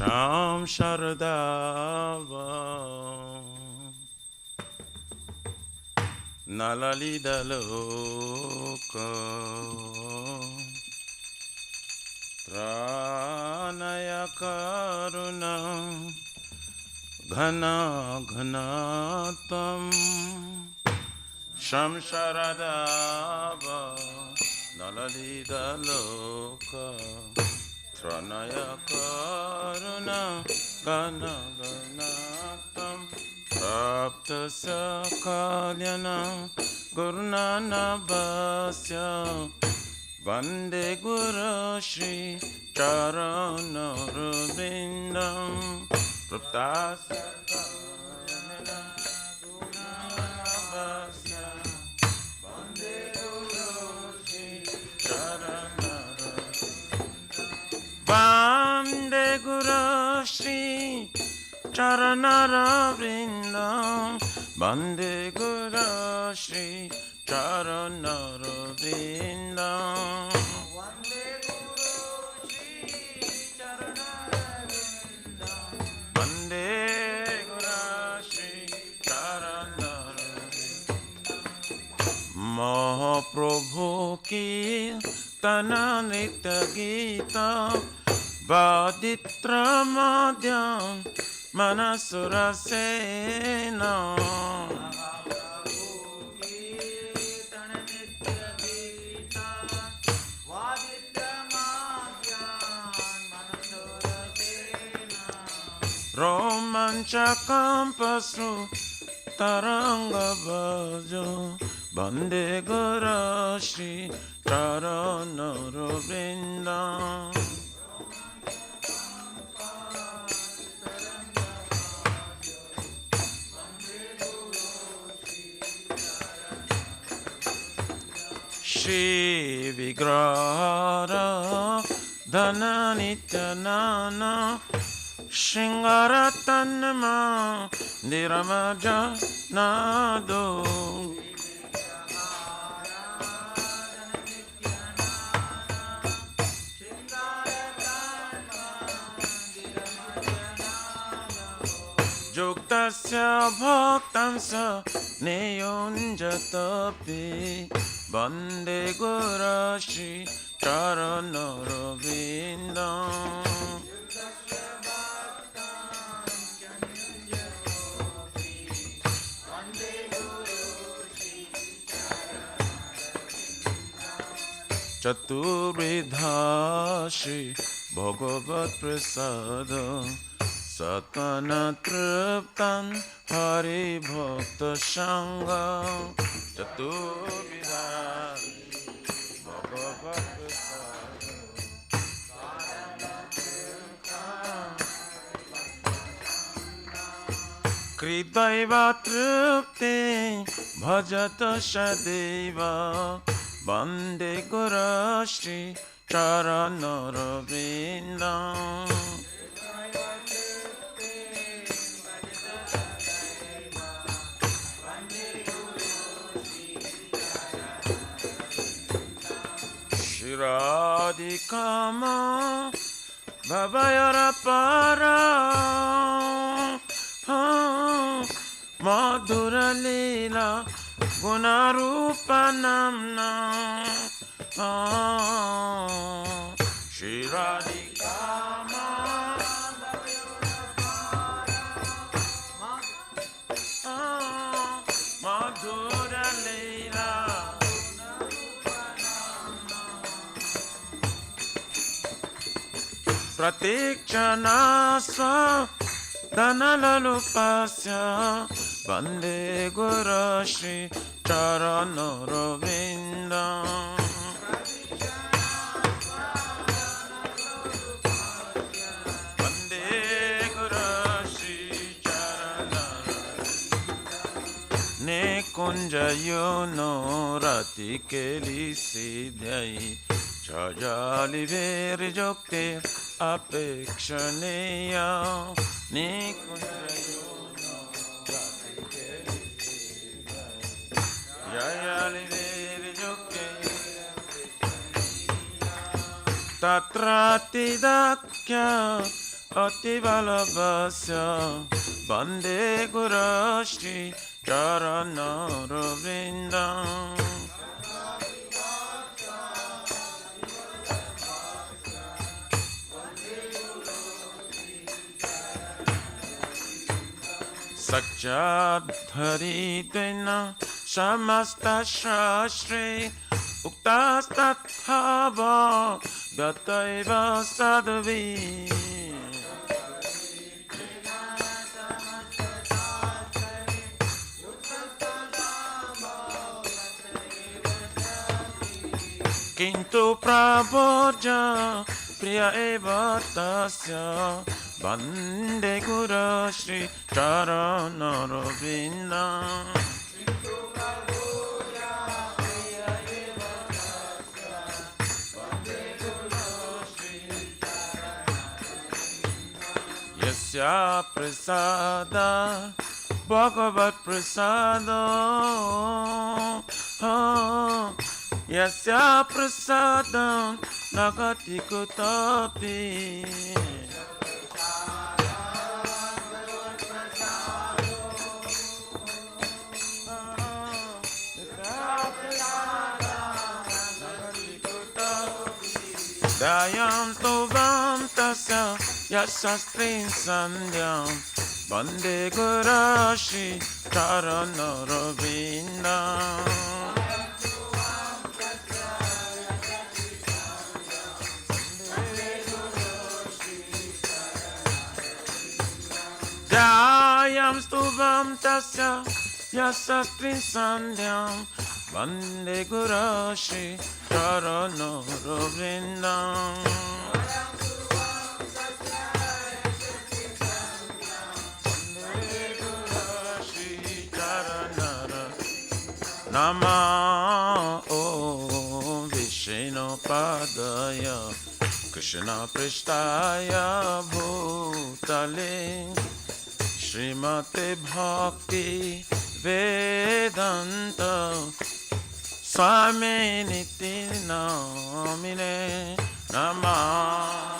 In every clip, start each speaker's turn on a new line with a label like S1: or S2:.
S1: Sham Sharadava Nalalidaloka Pranaya Karuna Ghana Ghanatam Sham Sharadava Nalalidaloka Pranaya Karuna Ghana Ghanatam Prapta Sakalyana Gurunana Vasya Vande Guru Shri Charana Rabindam Prapta Sakalyana Gurunana Vasya Vande Guru Shri Charana Vande Guru Shri Charanaravindam Vande Guru Shri Charanaravindam Vande Guru Shri Charanaravindam Vande Guru Shri Charanaravindam Mahaprabhu ki Tana Nitya Gita Vaditra Madhyam Manasura Sena Romanchakam Pasu Taranga Bhajo Vande Guru Shri Charana Rabindam Shri Vigrara Dhana Nityanana Shingaratanma Niramaja Nado Juktasya Bhaktamsa Niyunjatapi Vande Guru Shri Charana Rabindam Chaturvidha Shri Bhagavat Prasada Satana Triptan Hari Bhakta Sangha Chaturvidha Bhagavat Prasada Kridaiva Tripti Bhajata Shadeva Vande Guru Shri Charana Rabindam Shiradikama Bhavayara Para Madhura Leela Gunarupa Namna Shiradikama Madhura Leela Pratikshana Dhanalalupasya Vande Guru Shri Charana Rabindam Vande Guru Shri Charana Ne Kunja Yono Rati Keli Siddhai Chajali Veri Jokte Apekshaneya Nikunjayo Jayali Veri Jokte Tatrati Dakya অতি ভালোবাসা বন্দে গুরু শ্রী চরণ বৃন্দ सच्चाधरितेन समस्तशास्त्रे उक्तास्तथाव गतैव साधुभिः किन्तु प्रभोज प्रिय एव तस्य वन्दे गुरु श्री चरणरविन्द यस्य प्रसाद भगवत् प्रसाद यस्य प्रसाद नगति कुतोऽपि दयां स्तुवां तस्य यशस्त्रीं सन्ध्यां वन्दे गुरु श्री चरणरविन्दम् दयां स्तुवां तस्य यशस्त्रीं सन्ध्यां वन्दे गुरु श्री चरणरविन्दम् नमो विष्णुपादाय कृष्णपृष्ठाय भूतले श्रीमते भक्ति वेदांत स्वामिनिति नामिने नमः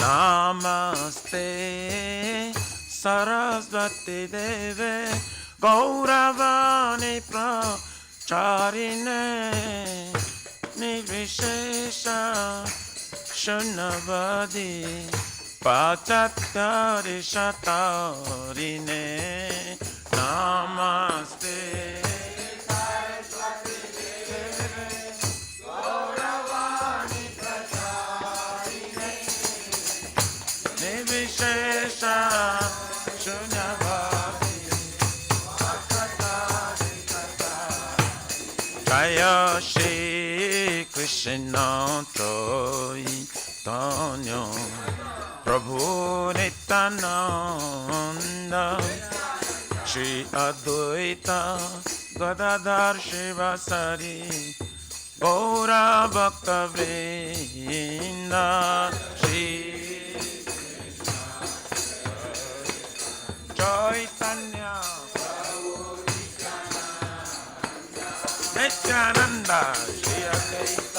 S1: नमस्ते सरस्वती देवे गौरवाणी प्रचारिणे निर्विशेष शून्यवादी पाश्चात्यरिषतारिणे नमस्ते विशेषा शून्यवादी जय श्री कृष्ण चैतन्य प्रभु नित्यानंद श्री अद्वैत गदाधर शिवासारि गौरा भक्तवृंद श्री चैतन्य नित्यानंद श्री अद्वैत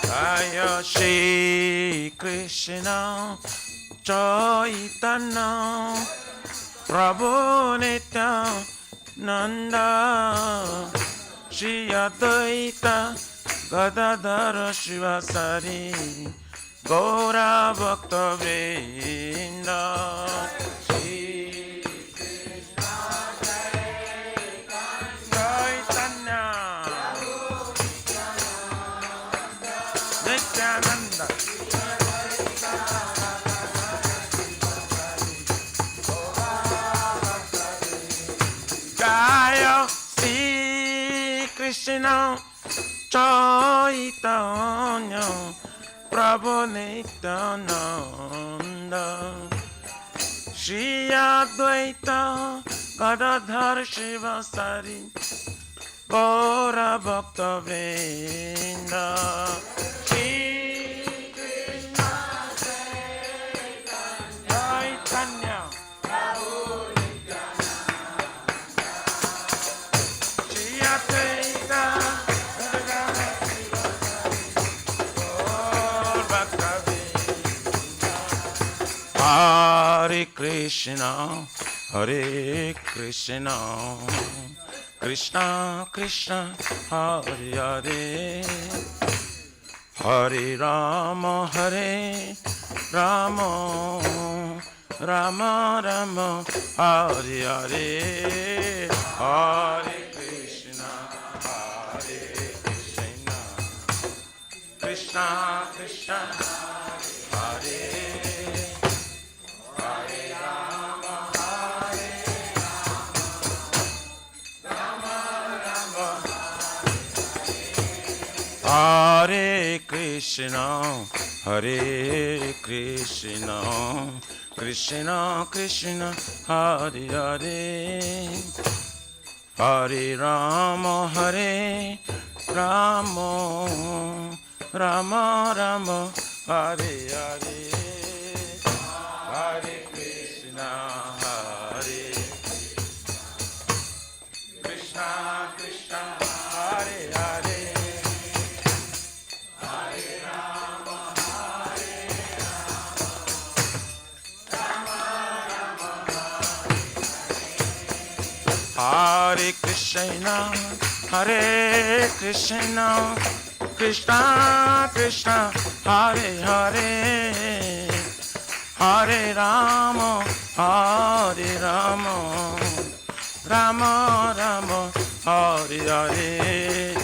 S1: जय श्री कृष्ण चैतन्य प्रभु नित्यानंद श्री अद्वैत गदाधर शिवासारि गौरा भक्तवृंद श्री चैतन्य नित्यानंद जय श्री कृष्ण चैतन्य प्रभु Nityanand Shri Advaita Gadadhar Shiva Sari Gora Bhakta Vrinda Shri Krishna Chaitanya Shri Advaita Gaur Bhakta Vrinda Hare Krishna Hare Krishna Krishna Krishna Hare Hare Hare Rama Hare Rama Rama Rama Hare Hare Hare Krishna Krishna Krishna Hare Hare Krishna, Hare Krishna, Krishna Krishna, Hare Hare, Hare Rama, Hare Rama, Rama Rama, Hare Hare, Hare Krishna, Hare Krishna, Krishna, Hare Hare. Hare Krishna, Hare Krishna, Krishna Krishna, Hare Hare, Hare Rama, Hare Rama, Rama Rama, Hare Hare.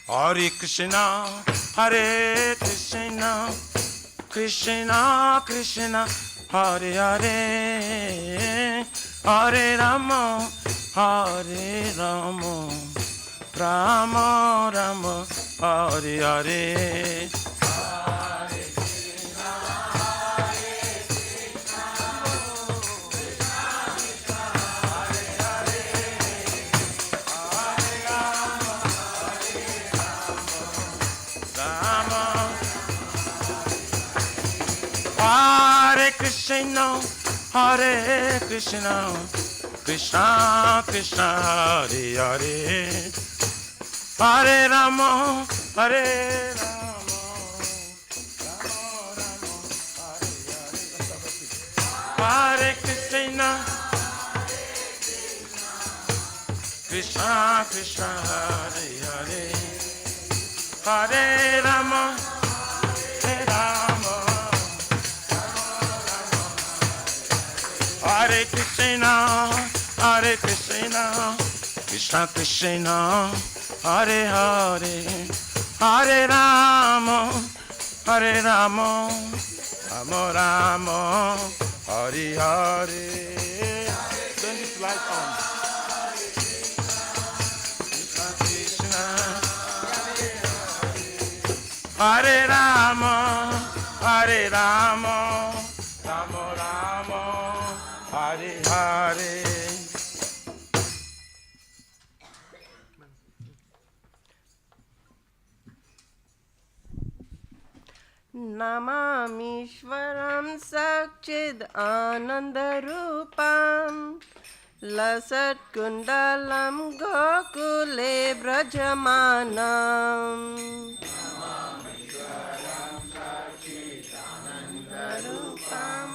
S1: Hare Krishna, Hare Krishna, Krishna Krishna, Hare Hare, Hare Rama, Hare Rama, Rama Rama, Hare Hare. Hare Krishna, Hare Krishna, Krishna Krishna, Hare Hare, Hare Rama, Hare Rama, Rama Rama, Hare Hare. Hare Krishna, Krishna Krishna, Hare Hare, Hare Rama, Hare Rama. Hare Krishna, Hare Krishna, Krishna Krishna, Hare Hare, Hare Rama, Hare Rama, Rama Rama, Hare Hare. Turn this light on. Krishna Krishna, Hare Rama, Hare Rama, Rama Rama, Hare Hare.
S2: Namamishwaram Sakchid Anandarupam Lasat Kundalam Gokule Brajamanam. Namamishwaram Sakchid Anandarupam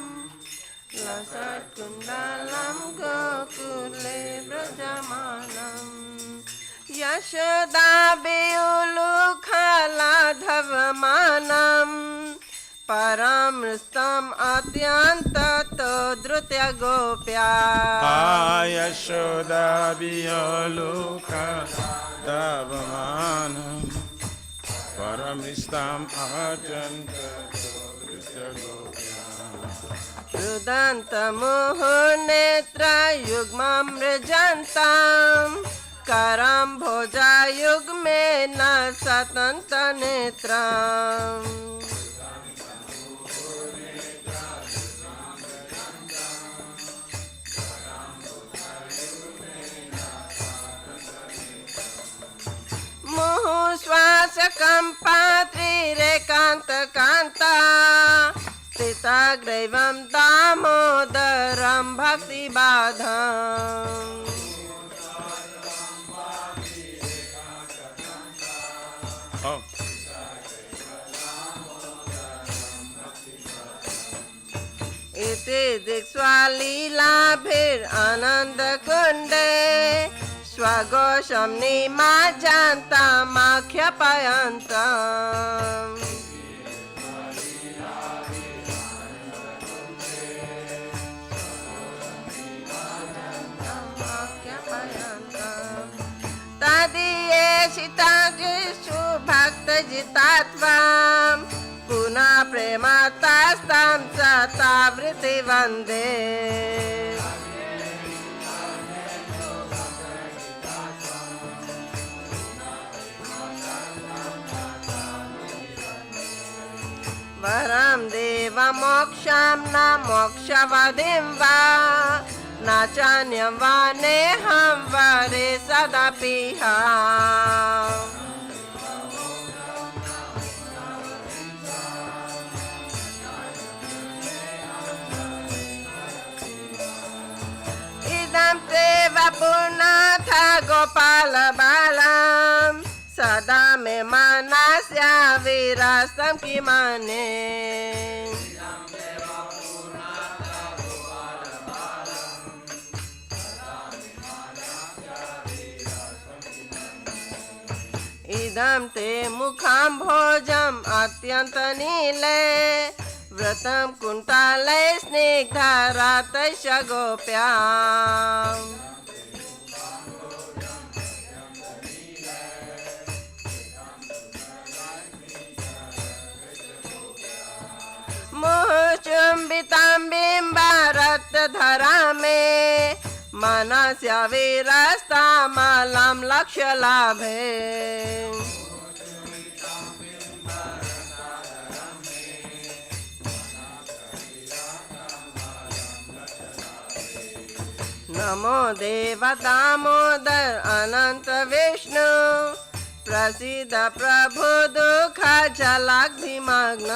S2: Lasat Kundalam Gokule Brajamanam. Yashoda Beulu Khala Dhavamanam Paramristam Atyanta Drutya Gopya.
S1: Yashoda Beulu Khala Dhavamanam Paramristam Atyanta Drutya Gopya.
S2: रुदन्तमुहुर्नेत्रयुग्ममृजन्तां करम्भोजायुग्मेन सतन्तनेत्रम् मुहुश्वासकम्पात्रिरेकान्तकान्ता स्थितग्रैवं दामोदरं भक्तिबाधम्
S1: Oh.
S2: इति दिक्स्वालीलाभिरानन्दकुण्डे स्वघोषं निमाजान्तमाख्यपयन्तम् तदीयेषिताग्रिषु भक्तजितात्वां पुनः प्रेमतास्तां सतावृत्ति वन्दे वरं देवमोक्षं न मोक्षवधिं वा न चान्यं वा नेहं वरे सदपिह इदं ते वपुनाथ गोपालबालं सदा मे मनस्य विरसं किमने इदं ते मुखं भोजम् अत्यन्तनीले व्रतं कुण्टाले स्निग्धरातैश्च गोप्या मुहुचुम्बितं बिम्बरत्नधरा मे मनस्य विरस्तामलं लक्ष्यलाभे नमो देव दामोदर अनंत विष्णु प्रसीद प्रभु दुःख जलाग्निमग्नम्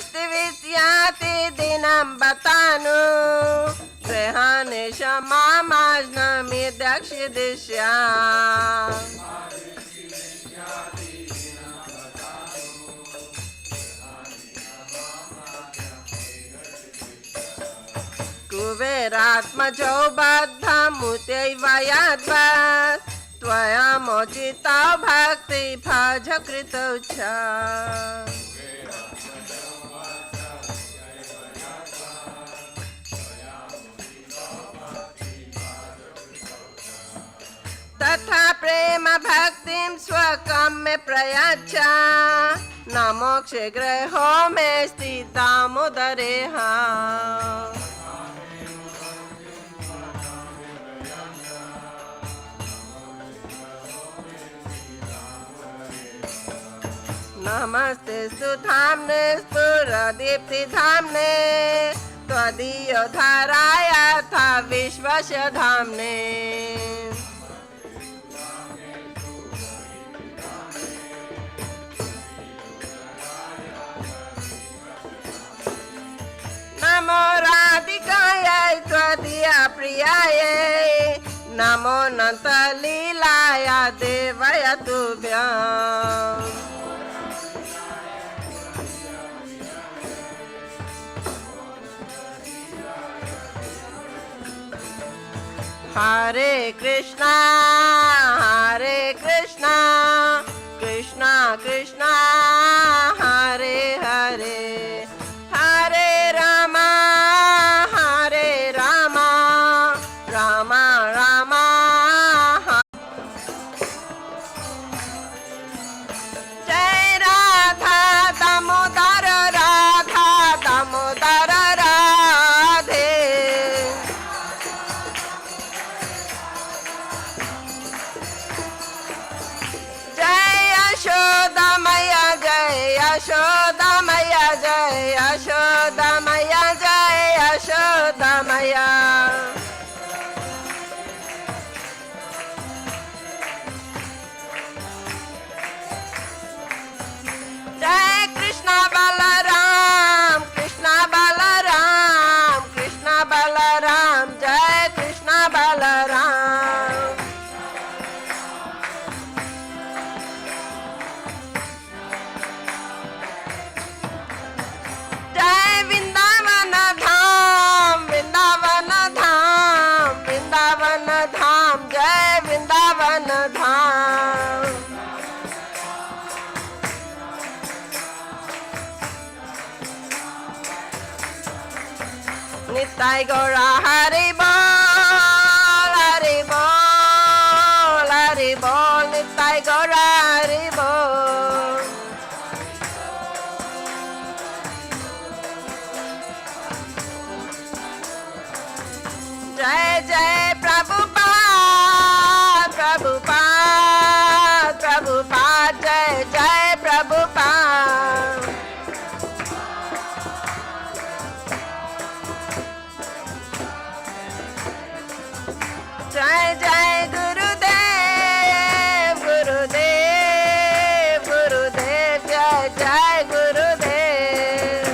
S2: कृपदिस्तिविस्याति दिनं बतानु ग्रहाणे क्षमामाज्ञमिदक्षिदिश्या कुबेरात्मजौ बद्धमुत्यैव यद्वत् त्वया मोचिता भक्ति भजकृतौ च तथा प्रेम भक्तिं स्वकं मे प्रयच्छ न मोक्षे ग्रहो मे स्थितामुदरेह नमस्ते सुधाम्ने स्फुरदीप्तिधाम्ने त्वदीयो धराय यथा विश्वस्य धाम्ने नमो राधिकायै त्वदीया प्रियायै नमो नन्तलीलाय देवय तुभ्यम् हरे Krishna Krishna Krishna Hare Hare Hare Ram Ram Ram Nitai Gaura Haribol, Haribol, Haribol, Nitai Gaura Haribol. Jai Jai Prabhupada, Prabhupada, Prabhupada, Jai Jai Prabhupada. Jai Jai Gurudev, Gurudev, Gurudev, Jai Jai Gurudev.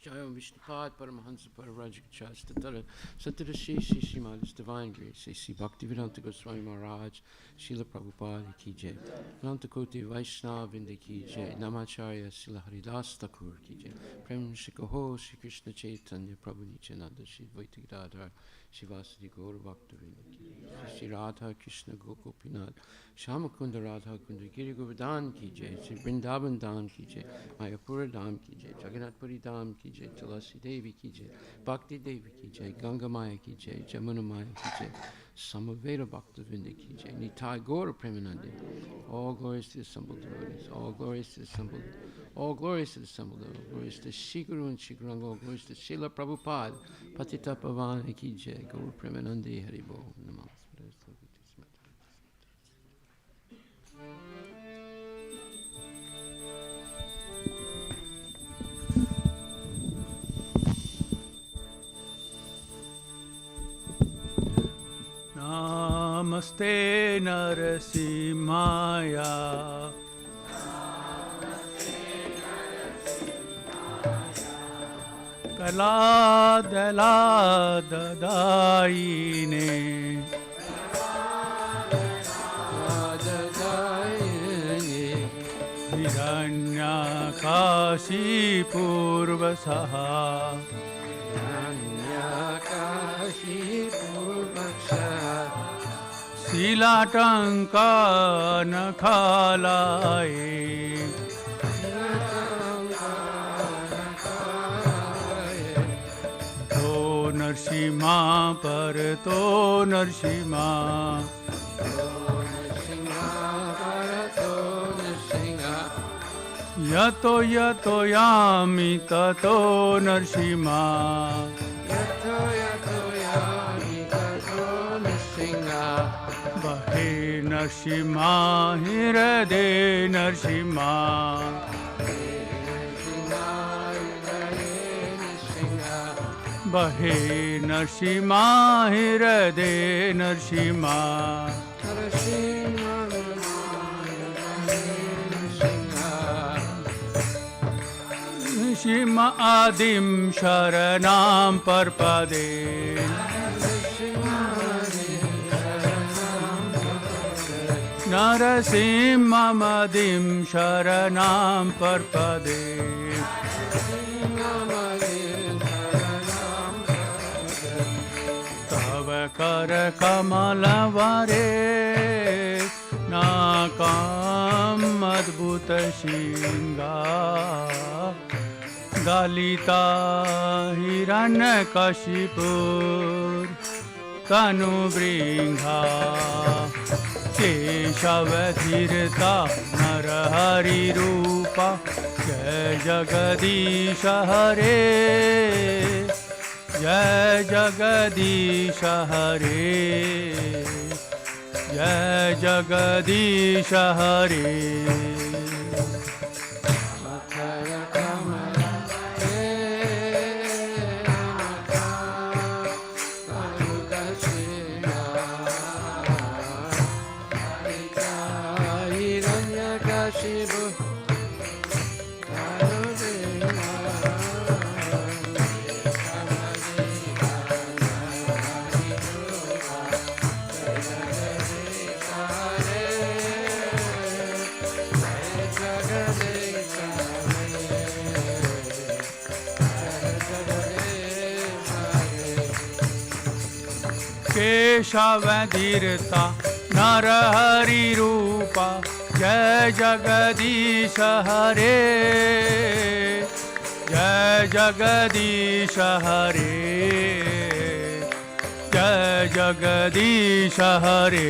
S1: Jaya Vishnupad Paramahansa Pararajika Statara Satara Shri Shri Srimad Divine Grace Sri Bhaktivedanta Goswami Maharaj Srila Prabhupada Ki Jai Ananta Koti Vaishnava Vrinda Ki Jai Namacharya Srila Haridas Thakur Ki Jai Prem Shikoho Shri Krishna Chaitanya Prabhu Nityananda Shri Dvaita Gadadhar Shivasadi Gaur Bhaktavinda Ki Jai Shri Radha Krishna Gopinath Shamakunda Radha Kunda Giri Govardhan Ki Jai Shri Vrindavan Dham Ki Jai Mayapura Dham Ki Jai Jagannath Puri Dham Ki Jai Tulasi Devi Ki Jai Bhakti Devi Ki Jai Ganga Maya Ki Jai Jamuna Maya Ki Jai Samaveda Bhaktavinda Ki Jai Nitai Gaura Premanande. All glories to the assembled devotees, all glories to the assembled, all glories to the assembled, all glories to Shri Guru and Shri Guranga, all glories to Srila Prabhupada Patita Pavana Ki Jai Gaura Premanande Haribo Namah.
S3: Namaste Narasimhaya. Kala Dala Dadaine Hiranya Kashi Purvasaha Silatanka Nakhalaye To Narsimha Par To Narsimha Yato Yato Yami Tato Narsimha Bahe Narsimha Hirade Narsimha Bahe Narsimha Hirade Narsimha Narsimha Adim Sharanam Parpade Narasimhamadim Sharanam Parpade Tava Kara Kamalavare Nakam Adbhuta Shinga Dalita Hiranyakashipur Tanu Bringha Keshavadhirta Narahari Rupa Jai Jagadisha Hare Jai Jagadisha Hare Jai Jagadisha Hare Keshav धीरता नर हरि रूपा जय जगदीश हरे जय जगदीश हरे जय जगदीश हरे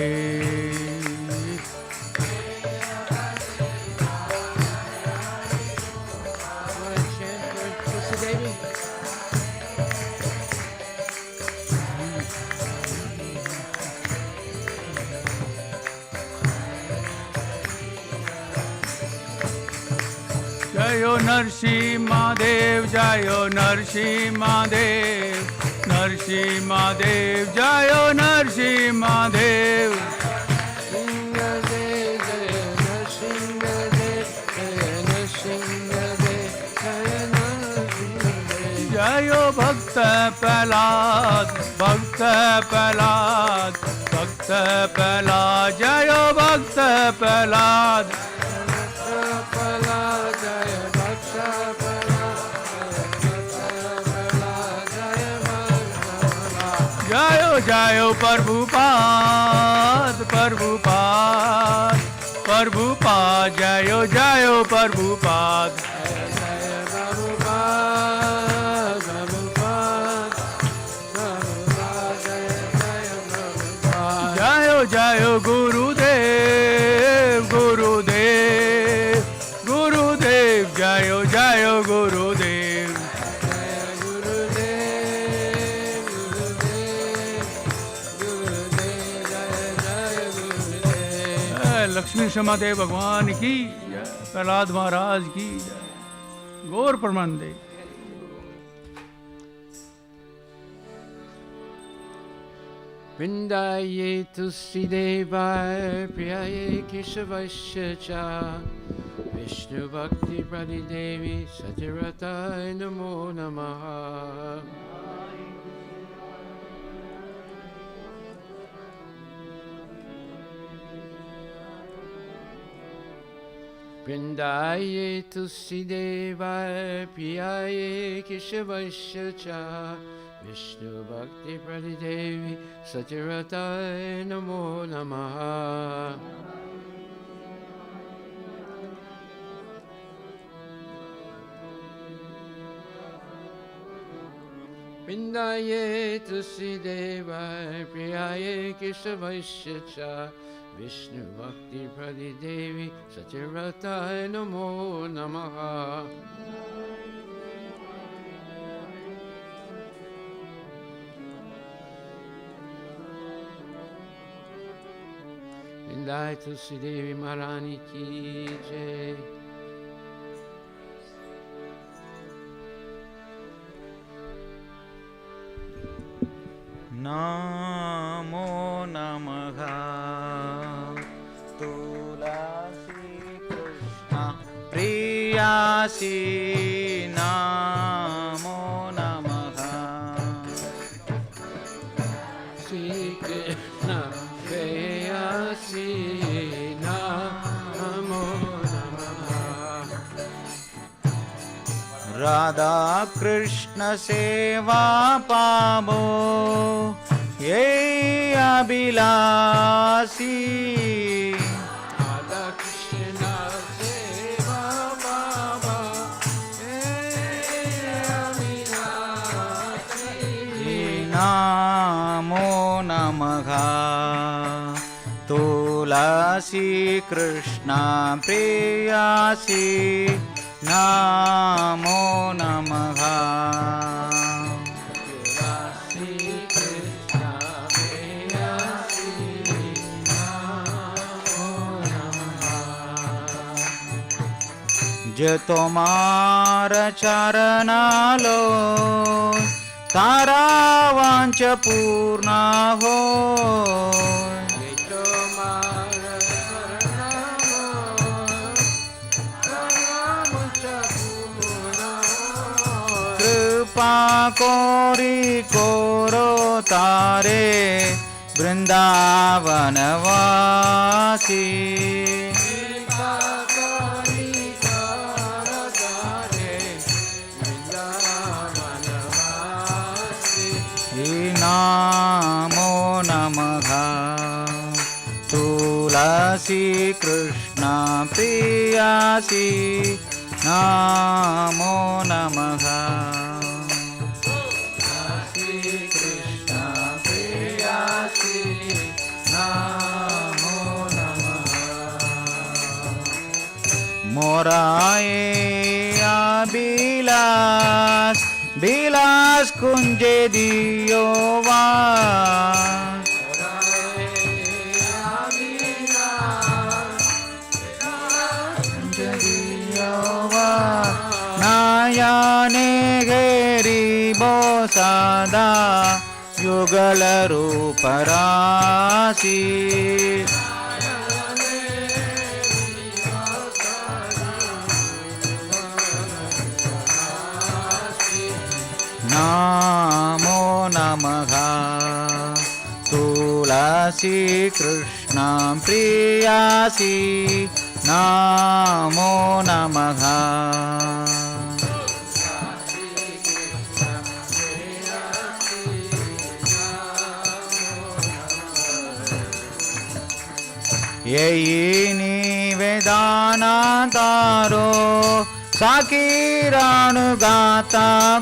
S3: जयो नरसिंह महादेव जयो नरसिंह महादेव नरसिंह महादेव जयो नरसिंह महादेव जयो भक्त प्रहलाद भक्त प्रहलाद भक्त प्रहलाद जयो भक्त प्रहलाद जयो जयो प्रभुपाद प्रभुपाद प्रभुपाद जयो जयो प्रभुपाद जयो जयो गुरुदेव गुरुदेव गुरुदेव जयो जयो गुरुदेव लक्ष्मी समादेव भगवान की जय प्रहलाद महाराज की जय गौर परमानंदे
S1: Vrindaye Tulsidevaye Priyaye Keshavasya Cha Vishnu Bhakti Pradidevi Satyvrataye Namo Namaha Vrindaye Tulsidevaye Priyaye Keshavasya Cha Vishnu Bhakti Pradidevi Satyvrataye Namo Namaha Vrindaye Tulsidevaye Priyaye Keshavasya Cha Vishnu Bhakti Pradidevi Satyvrataye Namo Namaha Vrindaye Tulsidevi Maharani ki jai
S4: Namo Namaha Tulasi Krishna Priyasi Namo Namaha
S1: Sri Krishna Priyasi Namo Namaha
S4: Radha Krishna Seva Pamo Ye Abhilasi
S1: Radha Krishna Seva Baba
S4: Namo Namaha Tulasi Krishna Priyasi Namo Namaha Je tomara charanalo Tara vancha purna ho Kripa kori koro tare Vrindavanavasi Namo तुलसी कृष्ण प्रियासी नमो नमः तुलसी कृष्ण प्रियासी नमो नमः मोराए अभिलाष विलास कुंजे दियो वास नयने घेरी बो सदा युगल रूप राशि नमो नमः तुलसी कृष्ण प्रियासी नमो नमः यही निवेदन तारो साकीरानुगाता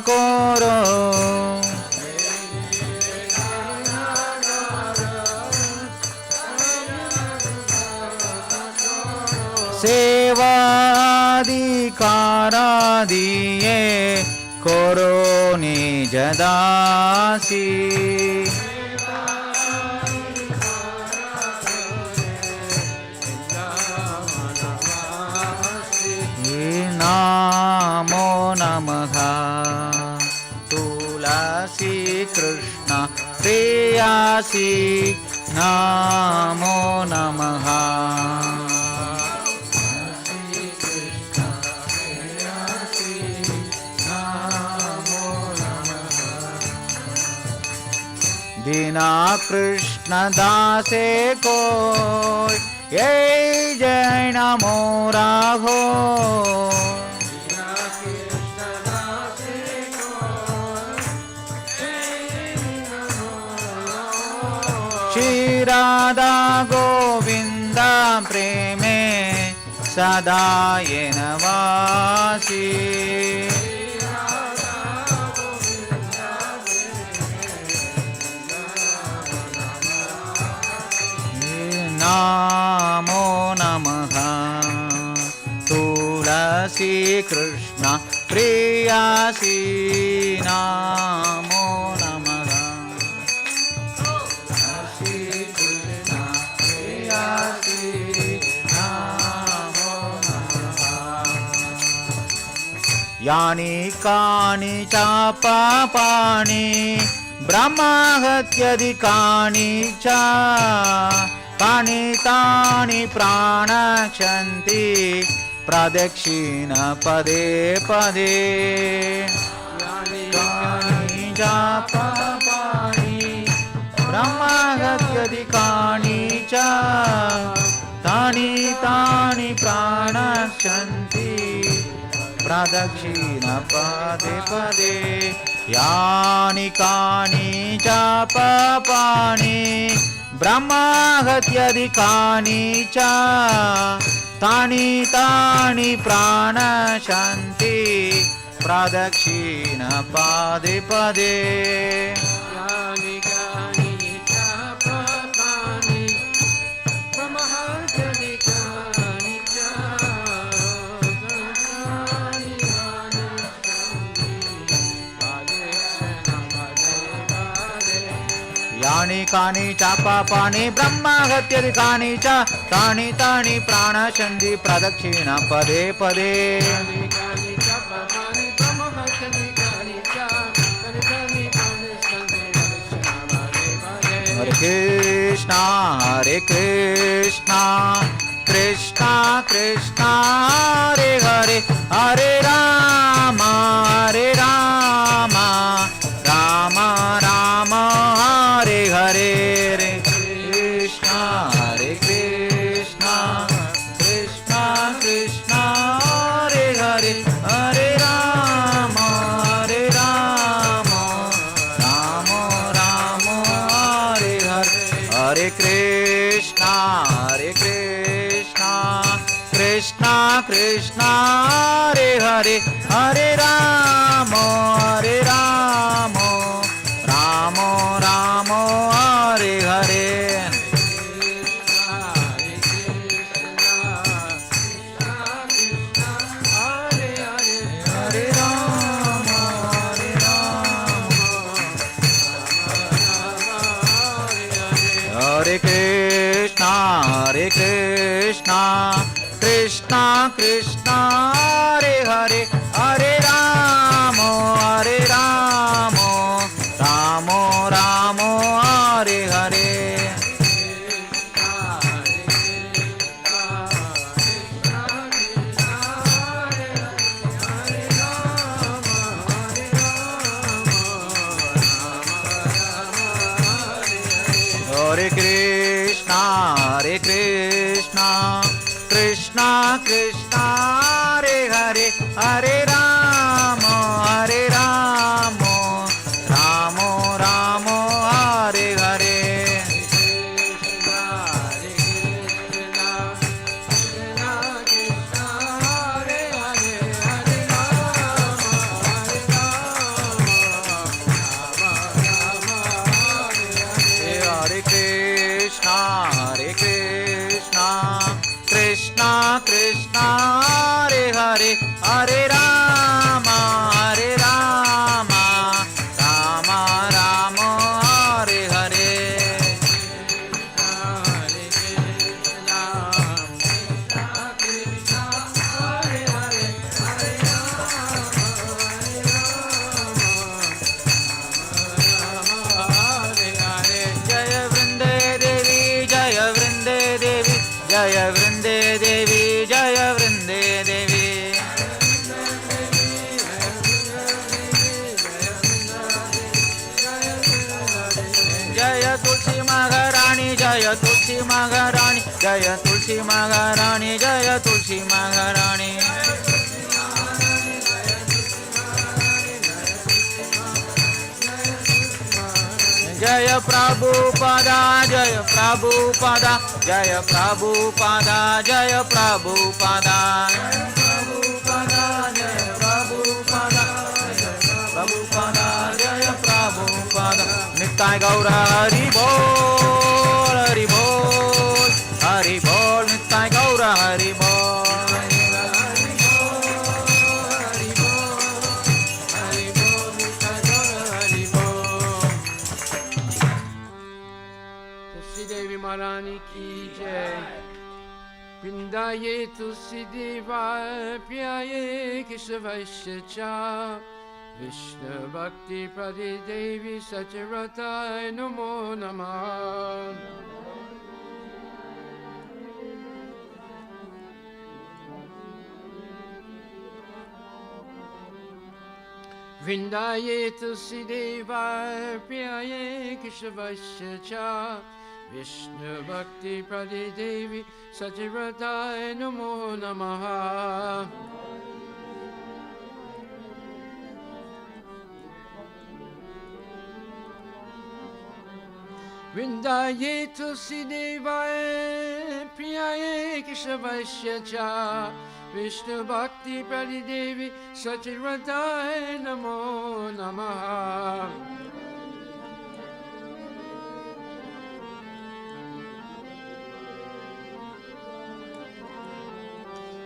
S4: कोरो सेवाधिकारा दिए कोरो निज दासी नमो नमः तुलसी कृष्ण प्रियासी नमो नमः दीना कृष्ण दासे को ये जैन मोरा हो श्री राधा गोविंद प्रेमे सदा ये नवासी नमो नमः तुलसी कृष्ण प्रियासी नमो नमः तुलसी कृष्ण प्रियासी नमो नमः यानि कानि च पापानि ब्रह्महत्याधिकानि च तानि तानि प्राणक्षन्ति प्रदक्षिण पदे पदे यानि च पापानि ब्रह्महत्याधिकानि च तानि तानि प्राणक्षन्ति प्रदक्षिण पदे पदे यानि कानि च पापानि ब्रह्महत्याधिकानि च तानि तानि प्राणशन्ति प्रदक्षिण पदे पदे यानि कानि च पापानि ब्रह्महत्याधिकानि च यानि कानि च पापानि ब्रह्महत्याधिकानि च तानि तानि प्राणशन्ति प्रदक्षिण पदे पदे हरे Krishna Krishna Krishna Hare Hare Hare Ram Ram Ram Hare Hare Hare Krishna Krishna Krishna Hare Hare Hare Ram Ram Ram Hare Hare Hare Krishna Krishna Hare Hare Hare Rama Rama Rama Hare Hare Hare Rama Hare Krishna Krishna Krishna Hare Hare Hare Rama Rama Rama Hare Hare Hare Krishna Krishna Krishna Hare Hare Hare Rama Rama Rama Hare Hare Hare Krishna Krishna Krishna Hare Hare Hare Rama Rama Rama Hare Hare Jaya Vrinde Devi Jaya Vrinde Devi Jaya Vrinde Devi Jaya Vrinde Devi Jaya Tulsi Maharani Jaya Tulsi Maharani Jaya Tulsi Maharani Jaya Tulsi Maharani Jaya Prabhupada Jaya Prabhupada Jaya Prabhupada Jaya Prabhupada Jaya Prabhupada Jaya Prabhupada Nittai Gaura Hari Bol Hari Bol Hari Bol Nittai Gaura Hari Bol
S1: Tulsi Devi Maharani ki jai. Vrindaye Tulsi Deva Piyaye Keshavasya Cha. Vishnu Bhakti Prade Devi Satyavratai Namo Namah. Vrindaye Tulsi Deva Piyaye Keshavasya Cha. Vishnu Bhakti Prade Devi Satyavratai Namo Namah. Vrindaye Tulsi Deva Priyaye Keshavasya Cha. Vishnu Bhakti Prade Devi Satyavratai Namo Namah.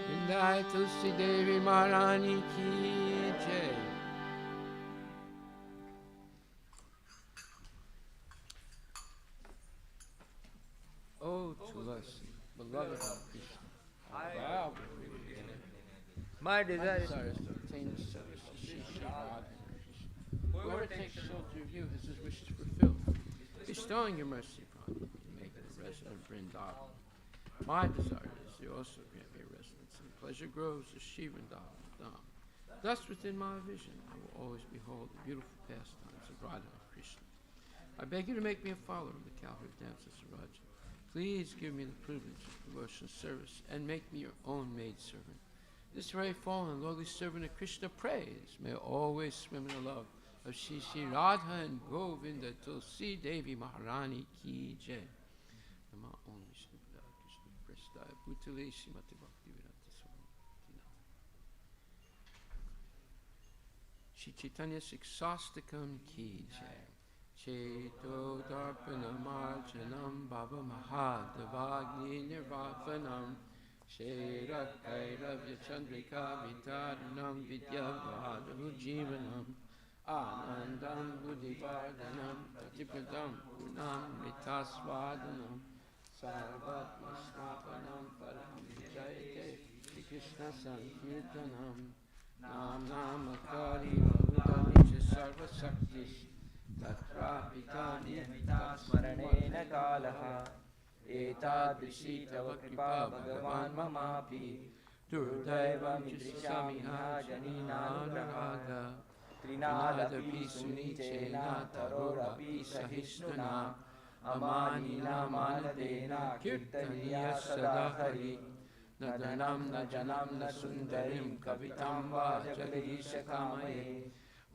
S1: Vrindaye Tulsi Devi Maharani ki jai. Oh, Tulasi, beloved of Krishna. Wow.
S4: My desire is
S1: Desires to obtain the service of Shri Shri Radha Krishna. Whoever takes shelter of you has his wishes fulfilled. Bestowing your mercy upon me, you make me a resident of Vrindavan. My desire is you also grant me a residence in pleasure groves of Shri Vrindavan Dham. Thus, within my vision, I will always behold the beautiful pastimes of Radha and Krishna. I beg you to make me a follower of the cowherd dances of Raja. Please give me the privilege of devotional service and make me your own maidservant. This very fallen lowly servant of Krishna prays, may always swim in the love of Shri Shri Radha and Govinda Tulsi Devi Maharani ki jai. Nama Om Vishnu Pada Krishna Prestaya Bhutale Srimati Bhakti Vedanta Swami. Shri Chaitanya Siksastakam Ki Jai. Cheto Darpanamarjanam Baba Mahadevagni Nirvapanam Shera Kairavya Chandrika Vitaranam Vidyavadahu Jivanam Anandam Buddhivardhanam Tatipadam Purnam Ritasvadanam Sarvatma Snapanam Param Vijayate Shri Krishna Sankirtanam Nam Namakari Bhudanicha Sarva Saktis Tatrapitani
S5: स्मरणेन कालः एतादृशी तव कृपा भगवान् ममापि दुर्दैवमिदृशामिहा जनिनानुरागा त्रिनादपि सुनीचेन तरोरपि सहिष्णुना अमानिना मानतेन कीर्तनीय सदा हरि न धनं न जनं न सुन्दरीं कवितां वा जगदीशकामये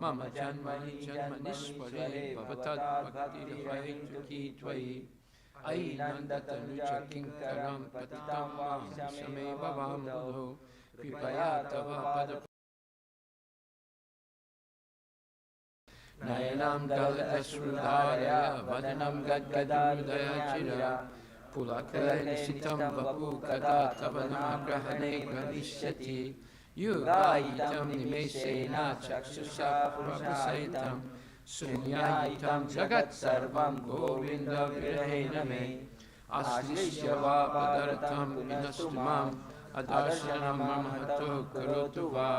S5: मम जन्मनि जन्मनिस्परे भवतद्भक्तिर्हैतुकी त्वयि अयि नन्दतनुज किङ्करं पतितं मां समे भवां बुधो कृपया तव पद नयनं गलदश्रुधारय वदनं गद्गदाहृदयचिरा पुलकलनिशितं वपु कदा तव नामग्रहणे भविष्यति युगायितं निमेषेण चक्षुषा प्रभसहितं शून्यायितं जगत्सर्वं गोविन्दविरहेण मे आश्लिष्य वा पदार्थं विनष्टु माम् अदर्शनं मम हतो करोतु वा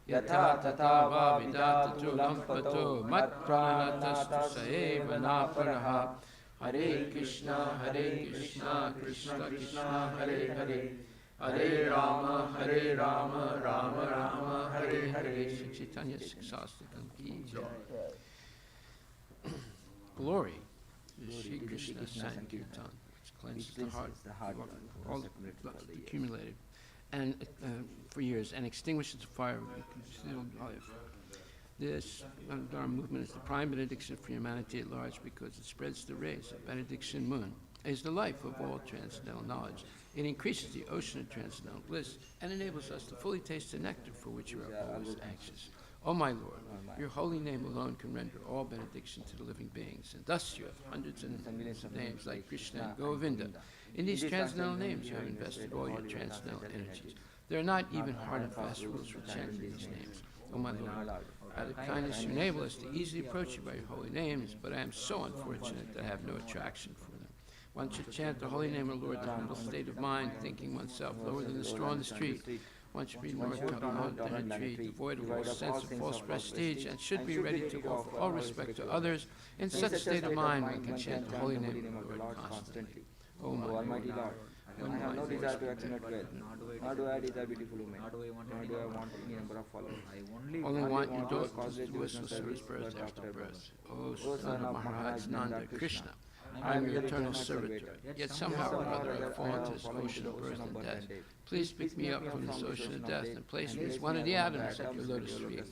S5: यथा तथा वा विधातु लम्पतो मत्प्राणतस्तु स एव नापरः हरे Krishna Krishna Krishna Hare Hare Hare Rama, Rama Rama, Hare Hare. Shri Chaitanya Siksastakam Ki Jai. Glory to Shri Krishna Sankirtan, which cleanses the heart of all the lust accumulated and for years and extinguishes the fire of concealed life. This Dharma movement is the prime benediction for humanity at large because it spreads the rays of benediction moon. It is the life of all transcendental knowledge. It increases the ocean of transcendental bliss and enables us to fully taste the nectar for which we are always anxious. O my Lord, your holy name alone can render all benediction to the living beings, and thus you have hundreds and millions of names like Krishna and Govinda. In these transcendental names you have invested all your transcendental energies. There are not even hard and fast rules for chanting these names. O my Lord, out of kindness you enable us to easily approach you by your holy names, but I am so unfortunate that I have no attraction for them. One should chant the holy name of the Lord in a humble state of mind, thinking oneself lower than the straw on the street. One should be more remote than a tree, devoid of all sense of false prestige, and should be ready to offer all respect to others. In such a state of mind, one can chant the holy name of the Lord constantly. O Almighty Lord, I have no desire to accumulate wealth, nor do I desire beautiful women, nor do I want any number of followers. I
S1: only want your daughters to whistle service birth after birth. O son of Maharaj Nanda Krishna, I am your eternal servitor, yet somehow or other I fall into this ocean of birth and death. Please pick me up from this ocean of death and place me as one of the atoms at your lotus feet.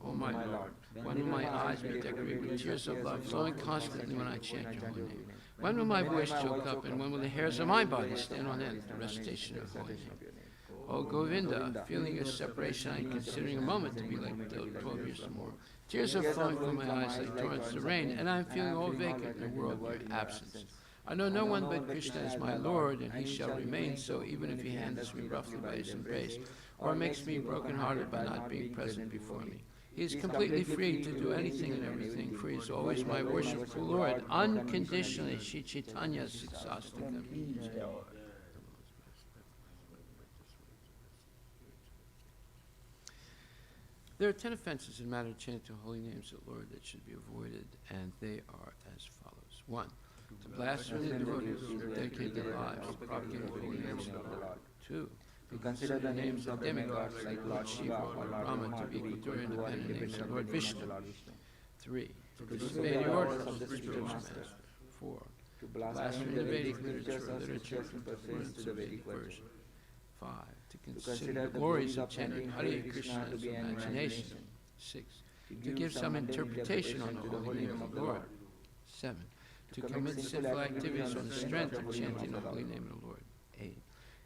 S1: O my Lord, when will my eyes be decorated with tears of love flowing constantly when I chant your holy name? When will my voice choke up, and when will the hairs of my body stand on end at the recitation of holy name? O Govinda, feeling your separation, I am considering a moment to be like 12 years or more. Tears are flowing from my eyes like torrents of rain, and I am feeling all vacant in a world of your absence. I know no one but Krishna is my Lord, and he shall remain so even if he handles me roughly by his embrace, or makes me broken-hearted by not being present before me. He is completely free to do anything and everything, for he is always my worshipful Lord, unconditionally. Shri Chaitanya Siksastakam. There are 10 offenses in matter of chanting holy names of the Lord that should be avoided, and they are as follows. 1. To blaspheme the devotees who dedicate their lives to propagate the holy names of the Lord. 2. To consider the names of demigods like Lord Shiva or Lord Brahma to be equal to independent names of Lord Vishnu. 3. To disobey the orders of the spiritual master. 4. To blaspheme the Vedic literature or literature in pursuance to the Vedic version. 5. To consider the glories of chanting Hare Krishna to be imagination. 6. To give some interpretation on the holy name of the Lord. 7. To commit sinful activities on the strength of chanting the holy name of the Lord. 8.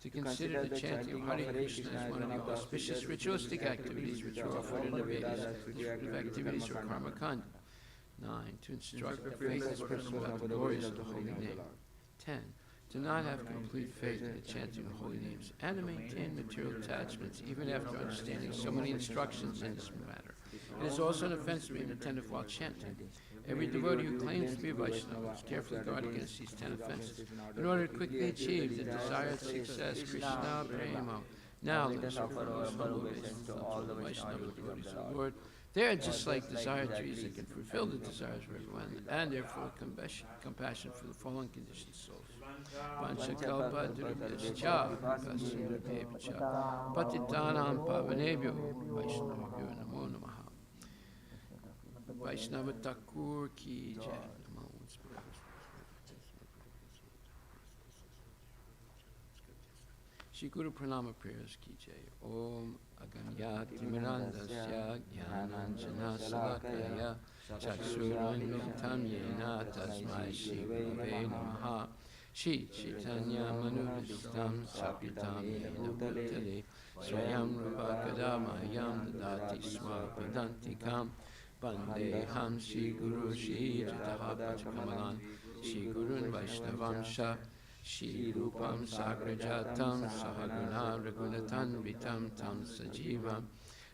S5: To consider the chanting of Hare Krishna as one of the auspicious ritualistic activities which are offered in the Vedas, these activities are karma kanda. 9. To instruct the faithless person about the glories of the holy name. 10. To not have complete faith in the chanting of holy names and to maintain material attachments even after understanding so many instructions in this matter. It is also an offense to be inattentive while chanting. Every devotee who claims to be a Vaishnava must carefully guard against these 10 offenses in order to quickly achieve the desired success. Krishna Prema. Now let us offer our humble obeisance to all the Vaishnava devotees of the Lord. They are just like desired trees that can fulfill the desires of everyone, and therefore compassion for the fallen conditioned souls. Panchakalpa durabhyascha vipasundarbhebhya patitanam pavanebhyo Vaishnavabhyo namo namaha. Vaishnava Thakur ki jai. Shri Guru Pranama prayers ki jai. Om Aganyati Mirandasya Jnananjana Salakaya Chaksuranvitam Yena Tasmai Shri Gurave Namaha. Shri Chaitanya Manuvishtam Sapitam Yena Bhutale Swayam Rupa Kadamayam Dadati Swapadantikam Vandeham Shri Guru Shri Jataha Pachakamalan Shri Gurun Vaishnavamsha Shri Rupam Sagrajatam Sahaguna Raghunatan Vitam Tam Sajivam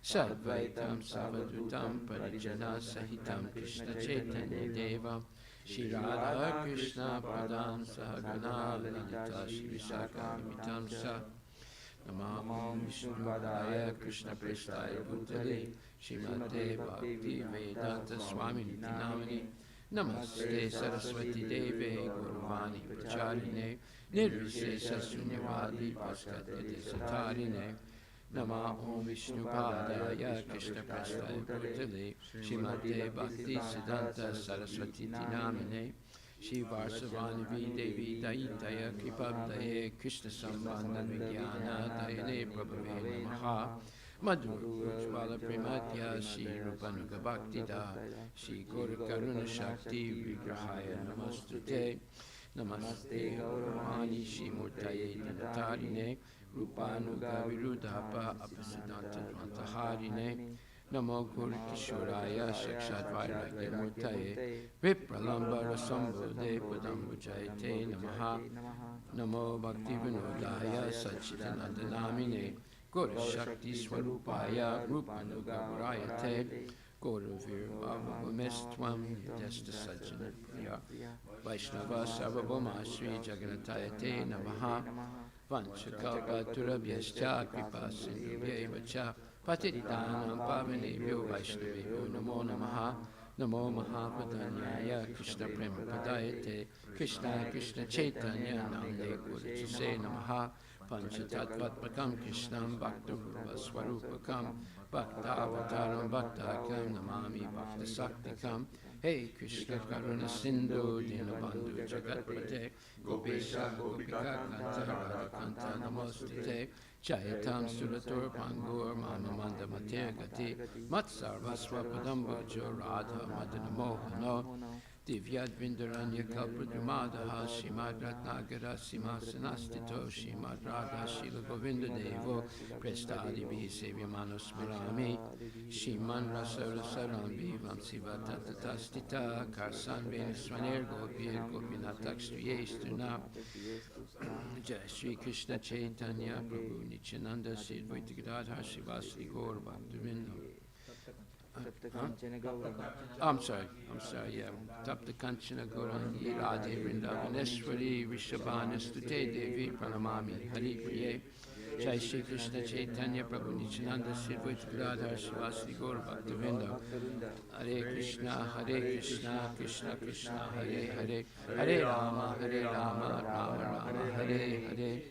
S5: Sadvaitam Savadutam Parijana Sahitam Krishna Chaitanya Deva Shri Radha Krishna Pradam Sahaguna Lalita Shri Vishaka Vitam Sa Namam Vishnupadaya Krishna Prestaya Bhutale Srimate Bhakti Vedanta Swamini Namani Namaste Saraswati Deve Guruvani Pracharine Nirvisesa Sunyavadi Paskate Satarine Nama Om Vishnupadaya Krishna Prastaya Bhutale Srimate Bhakti Siddhanta Saraswati Namine Shri Varsavani Devi Daitaya Kripabdaye Krishna Sambandha Vijnana Dayane Prabhave Namaha Madhur Ujvala Premadhya Shri Rupanuga Bhaktida Shri Gaura Karuna Shakti Vigrahaya Namastute Namaste Gauravani Shri Murtaye Dinatarine Rupanuga Virudhapa Apasiddhanta Dvantaharine Namo Guru Kishoraya Shakshat Vairagya Murtaye Vipralamba Rasambode Padambujayate Namaha Namo Bhakti Vinodaya Sachitananda Namine Guru Shakti Swarupaya Rupanuga Varayate Guru Virvavamestvam Yudhesta Sajjana Priya Vaishnava Sarvabhoma Sri Jaganatayate Namaha Vanchakalpa Turabhyascha Kripa Sindhubhyeva Cha Patitanam Pavanebhyo Vaishnavebhyo Namo Namaha Namo Mahapadanyaya Krishna Prema Padayate Krishna Krishna Chaitanya Namne Guru Se Namaha Panchatattvatmakam Krishnam Bhaktarupa Swarupakam Bhaktavataram Bhaktakam Namami Bhaktasaktikam Hey Krishna Karuna Sindhu Dinabandhu Jagatpate Gopesha Gopika Kanta Radhakanta Namostute Jayatam Suratur Pangur Mamamanda Matyagati Matsarva Swapadambujo Radha Madana Mohano Divyad Vindaranya Kalpadramadaha Shimad Ratnagara Simhasanastito Shimad Radha Shila Govinda Devo Prestadi Bhi Sevyamano Smarami Shiman Rasara Sarambi Vamsiva Tatatastita Karsan Venuswaner Gopir Gopinatak Striyestuna Jai Shri Krishna Chaitanya Prabhu Nityananda Sid Vaitigadadhar Shivasri Gaur Bhaktivinoda I'm sorry, yeah. Tapta Kanchana Gaurangi Radhe Vrindavaneshwari Rishabhanastute Devi Pranamami Hari Priye Jai Shri Krishna Chaitanya Prabhu Nityananda Sri Vaitigadadhar Shivasri Gaur Bhaktivinoda Hare Krishna, Krishna Krishna, Hare Hare Hare Rama, Rama Rama, Hare Hare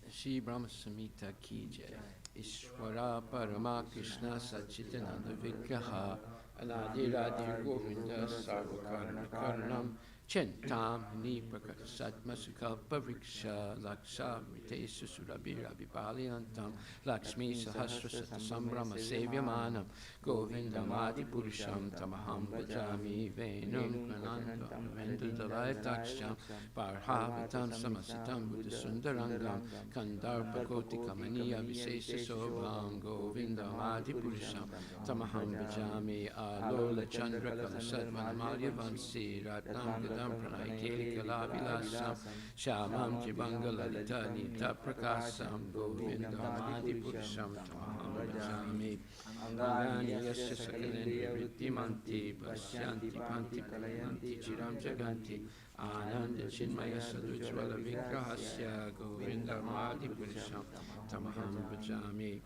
S5: Shri Brahma Samhita Ki Jai Ishvara Parama Krishna Sachitananda Vigraha Anadi Radhi Govinda Sarvakarna Karnam Chentam Niprakata Satma Sukalpa Vriksha Laksha Mite Susurabhira Vipaliantam Lakshmi Sahasra Sata Sambrama Sevyamanam Govindam Adi Purusham Tamaham Bhajami Venam Pranantam
S1: Mandalaya Taksham Parhavatam Samasitam Buddha Sundarangam Kandarpakoti Kamaniya Visesa Sobham Govindam Adipurisham Tamaham Bhajami Alola Chandra Kalasatmanamalya Vansi Ratnam Gadam Pranay Keli Kalavilasam Shamam Jibanga Lalita Nita Prakasam Govindam Adipurisham Tamaham Bhajami Angani Yasya Sakalendra Rittimanti Pasyanti Panti Kalayanti Chiram Jaganti Ananda Chinmaya Sadujvala Vigrahasya Govindam Adipurisham Tamaham Bhajami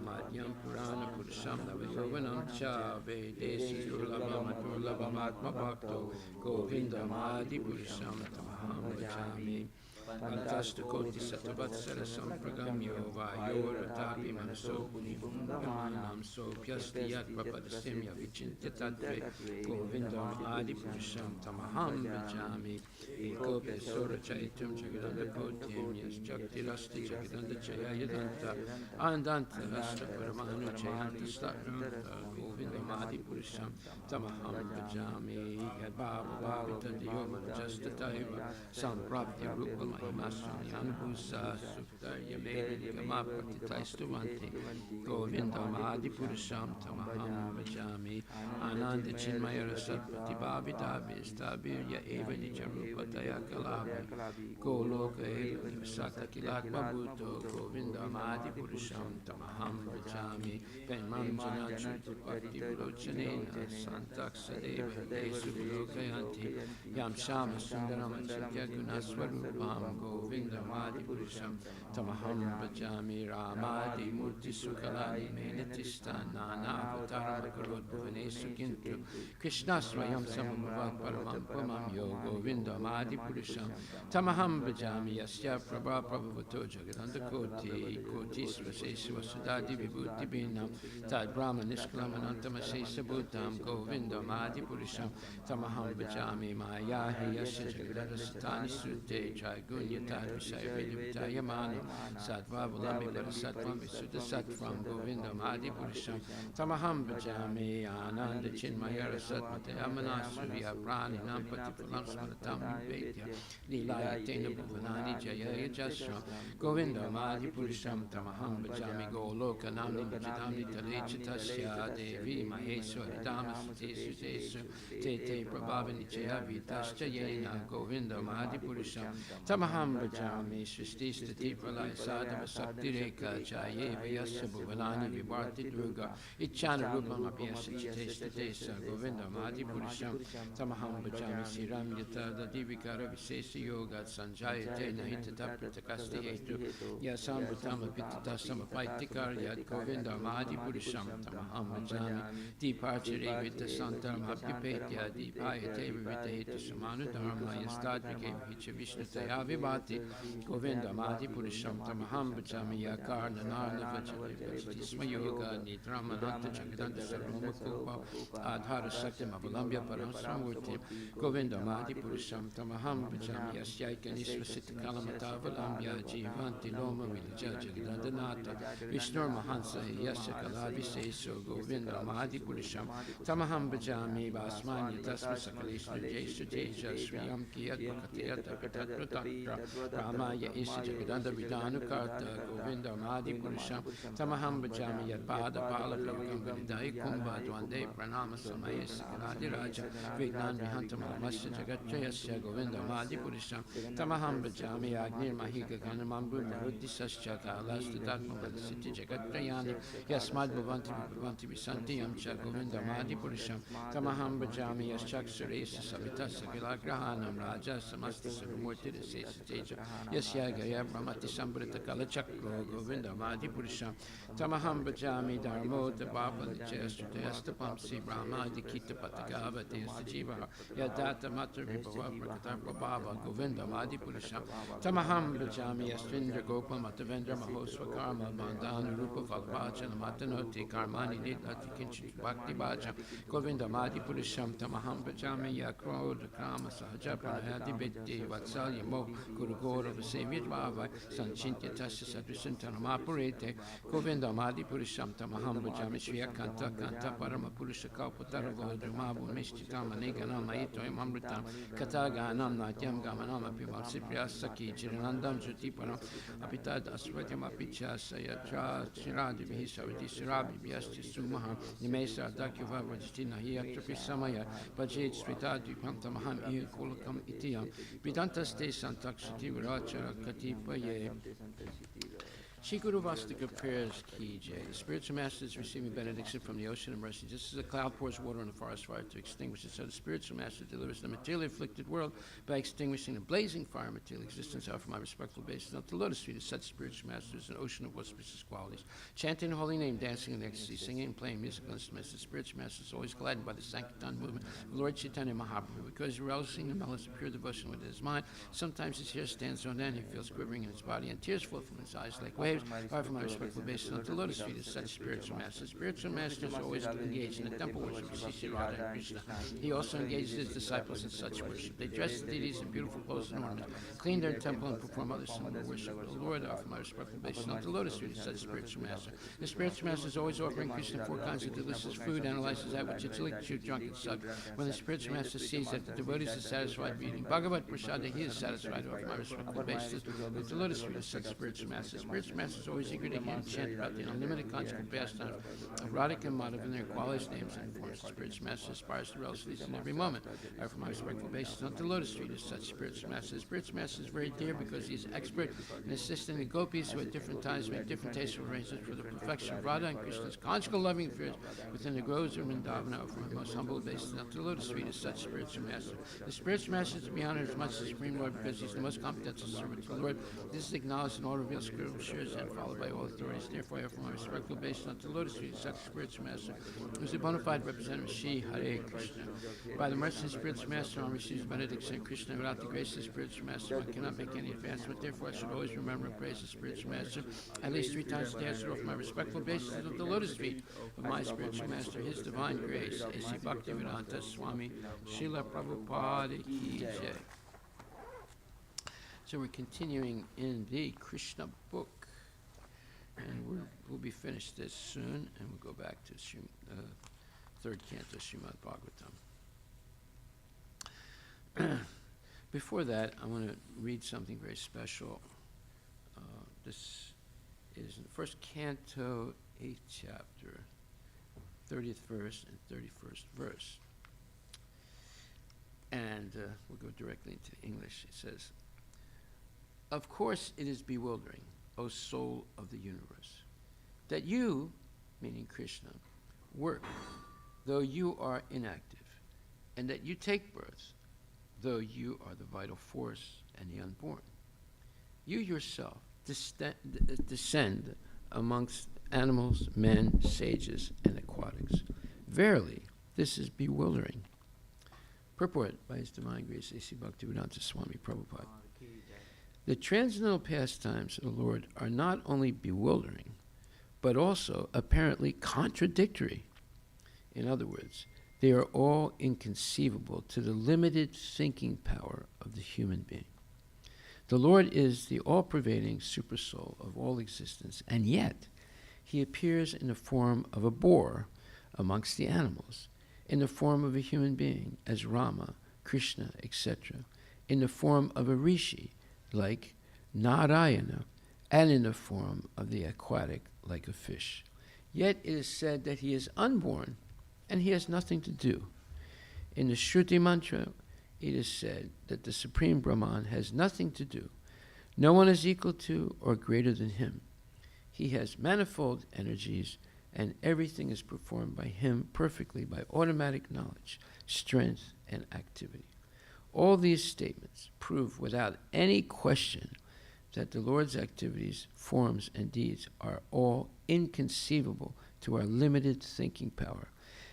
S1: Matyam Purana Purusham Navayovanam Cha Vedesi Durlabam Durlabam Atma Bhakto Govindam Adipurisham Tamaham Bhajami Antashta Koti Satavatsara Sampragamyo Vayoratapi Manaso Punibundamanam So Pyastiyat Papadasimya Vichintya Tadve Govindam Adipurisham Tamaham Bhajami Ekopya Sora Chaitum Jagadanda Kotim Yas Jakti Rasti Jagadanda Chaya Yadanta Andanta Rasta Paramanu Chayanta Statramta Govindam Adipurisham Tamaham Bhajami Yad Baba Bhavita Diyoma Jasta Taiva Samprapti Rupa Mahimaswami Anubhusa Suktarya Vedin Gamapati Taistuvanti Govindam Adipurisham Tamaham Bhajami Ananda Chinmaya Rasatpati Bhavidavi Stabirya Eva Nijarupa Daya Kalavi Goloka Eva Nivasata Kilatma Bhutto Govindam Adipurisham Tamaham Bhajami Penmanjana Chuti Bhakti Vilochanena Santaksa Deva Desu Vilokayanti Yam Shama Sundaram Achitya Gunaswarupam Govindam Adipurisham Tamaham Bhajami Ramadi Murti Sukalani Menatista Nana Avatar Makarot Bhuvanesu Kintu Krishna Swayam Samabhavat Paramam Pamam Yo Govindam Adipurisham Tamaham Bhajami Yasya Prabha Prabhavato Jagadanda Koti Koti Svasesa Vasudadi Vibhuti Binam Tad Brahma Nishkalamanantamasesa Bhutam Govindam Adipurisham Tamaham Bhajami Maya Yasya Jagadanda Satani Sute Jai Gunya Tad Vishaya Vidivitayamani Sattva Vulami Parasattvam Visuddha Sattvam Govindam Adipurisham Tamaham Bhajami Ananda Chinmaya Rasatmate Amanasuriya Prani Nampati Phalam Smaratam Nivedya Lilaya Tena Bhuvanani Jaya Jasram Govindam Adipurisham Tamaham Bhajami Goloka Namni Bhajidamni Talechitasya Devi Maheswari Damasate Sudesu Tete Prabhavani Jaya Vitascha Yena Govindam Adipurisham Tamaham Bhajami Sristi Stati Pralaya Sadhava Sakti Reka Jaye Vyasa Bhuvanani Vivarti Durga Ichana Rupam Abhyasa Chitesta Desa Govindam Adipurisham Tamaham Bhajami Siram Yata Divikara Visesa Yoga Sanjaya Tena Hitata Pratakasti Hetu Yasam Bhutama Pitata Samapaitikar Yad Govindam Adipurisham Tamaham Bhajami Deepachari Vita Santaram Abhyapetya Deepaya Deva Vita Hetu Samanu Dharma Yastadvike Vicha Vishnu Taya Vibhati Govindam Adipurisham Tamaham Bhajami Yakarna Narna Vajati Sma Yoga Nidramananta Jagadanda Sarvama Kopa Adhara Satyam Avalambya Parasamurti Govindam Adipurisham Tamaham Bhajami Yasyaika Nisvasita Kalamata Avalambya Jivanti Loma Vilija Jagadanda Nata Vishnur Mahansa Yasya Kalavi Seso Govindam Adipurisham Tamaham Bhajami Vasmanya Tasma Sakaleshnu Jesu Teja Sriyam Kiyat Pakatiyata Pitat Pratakra Ramaya Isha Jagadanda Vidanu Karta Govindam Adipurisham Tamaham Bhajami Yad Pada Pala Vyogam Vidai Kumbha Dwande Pranama Samaya Sikaladi Raja Vignan Vihantam Alamasya Jagatrayasya Govindam Adipurisham Tamaham Bhajami Agnir Mahika Ganamambu Maruddhi Sascha Kalasta Dharma Vadasiti Jagatrayani Yasmad Bhavanti Bhavanti Visanti Yamcha Govindam Adipurisham Tamaham Bhajami Yaschak Suresa Savita Sakilagrahanam Raja Samasta Savamurti Sesa Teja Yasya Gaya Brahmati Sambrita Kalachakro Govindam Adipurisham Tamaham Bhajami Dharmo Baba Nichestha Pamsi Brahma Dikita Patagava Desa Jiva Yadata Matra Vibhava Prakata Baba Govindam Adipurisham Tamaham Bhajami Yasvindra Gopa Matavendra Mahosva Karma Bandhana Rupa Valvachana Matanoti Karmani Nidati Kinchit Bhakti Bhaja Govindam Adipurisham Tamaham Bhajami Yakro Krama Sahaja Pranayati Vitti Vatsalya Mo
S5: Kurugoro Vasevit Vavai, Sanchintya Tasya Sadrisantanamapurete, Govindamadi Purisham Tamaham Bhajamishvya Kanta Kanta Parama Purusha Kalpatara Vodrumabu Mishchitama Neganama Ito Amritam Kataganam Natyam Gamanam Apivam Sipya Saki Chiranandam Jyotiparam Apitad Aswatyam Apicha Sayatra Chiradi Vihisavati Sirabi Vyasti Sumaha Nimesa Dakyuva Vajitina Hiyatrapi Samaya Bajit Svitadi Pantamaham Iya Kulakam Itiyam Vidantas Te Santakshati Virachara Katipaye Shikuru Vastika prayers Ki Jai. The spiritual master is receiving benediction from the ocean of mercy. Just as a cloud pours water on the forest fire to extinguish it, so the spiritual master delivers the materially afflicted world by extinguishing the blazing fire of material existence. I offer my respectful obeisance unto the lotus feet of such spiritual masters, an ocean of auspicious qualities. Chanting the holy name, dancing in ecstasy, singing and playing musical instruments. The spiritual master is always gladdened by the Sankirtan movement of Lord Chaitanya Mahaprabhu. Because relishing the melodies of pure devotion within his mind, sometimes his hair stands on end, he feels quivering in his body, and tears flow from his eyes like waves. I offer my respectful obeisance unto the lotus feet of such spiritual masters. Spiritual masters always engaged in the temple worship of Sri Sri Radha and Krishna. He also engages his disciples in such worship. They dress the deities in beautiful clothes and ornaments, clean their temple, and perform other similar worship. O Lord, I offer my respectful obeisance unto the lotus feet of such spiritual master. The spiritual master is always offering Krishna 4 kinds of delicious food, analyzes that which is licked, chewed, drunk, and sucked. When the spiritual master sees that the devotees are satisfied by eating Bhagavat Prasada, he is satisfied. I offer my respectful obeisance unto the lotus feet of such spiritual masters. Spiritual master is always eager to hear and chant about the unlimited conjugal pastimes of Radhika and Madhav and their qualities, names, and forms. The spiritual master aspires to relish these in every moment. I offer my respectful obeisance unto the lotus feet of such spiritual masters. The spiritual master is very dear because he is expert in assisting the gopis who at different times make different tasteful arrangements for the perfection of Radha and Krishna's conjugal loving affairs within the groves of Vrindavan. I offer my most humble obeisance unto the lotus feet of such spiritual master. The spiritual master is to be honored as much as the Supreme Lord because he is the most competent servant to the Lord. This is acknowledged in all revealed scriptures and followed by all authorities. Therefore, I offer my respectful obeisance unto the lotus feet of such spiritual master, who is a bona fide representative of Shri Hare Krishna. By the mercy of the spiritual master, one receives benediction of Krishna. Without the grace of the spiritual master, one cannot make any advancement. Therefore, I should always remember and praise the spiritual master. At least 3 times a day, I should offer my respectful obeisance of the lotus feet of my spiritual master, his divine grace, A.C. Bhaktivedanta Swami Srila Prabhupada Ki Jai. So we're continuing in the Krishna book. And we'll be finished this soon, and we'll go back to third canto, Srimad Bhagavatam. Before that, I want to read something very special. This is in the first canto, 8th chapter, 30th verse and 31st verse. And we'll go directly into English. It says, "Of course it is bewildering, O soul of the universe, that you," meaning Krishna, "work, though you are inactive, and that you take birth, though you are the vital force and the unborn. You yourself descend amongst animals, men, sages, and aquatics. Verily, this is bewildering." Purport by His Divine Grace, A.C. Bhaktivedanta Swami Prabhupada. The transcendental pastimes of the Lord are not only bewildering, but also apparently contradictory. In other words, they are all inconceivable to the limited thinking power of the human being. The Lord is the all-pervading supersoul of all existence, and yet he appears in the form of a boar amongst the animals, in the form of a human being as Rama, Krishna, etc., in the form of a rishi like Narayana, and in the form of the aquatic like a fish. Yet it is said that he is unborn and he has nothing to do. In the Shruti mantra, it is said that the Supreme Brahman has nothing to do. No one is equal to or greater than him. He has manifold energies, and everything is performed by him perfectly by automatic knowledge, strength, and activity. All these statements prove without any question that the Lord's activities, forms, and deeds are all inconceivable to our limited thinking power.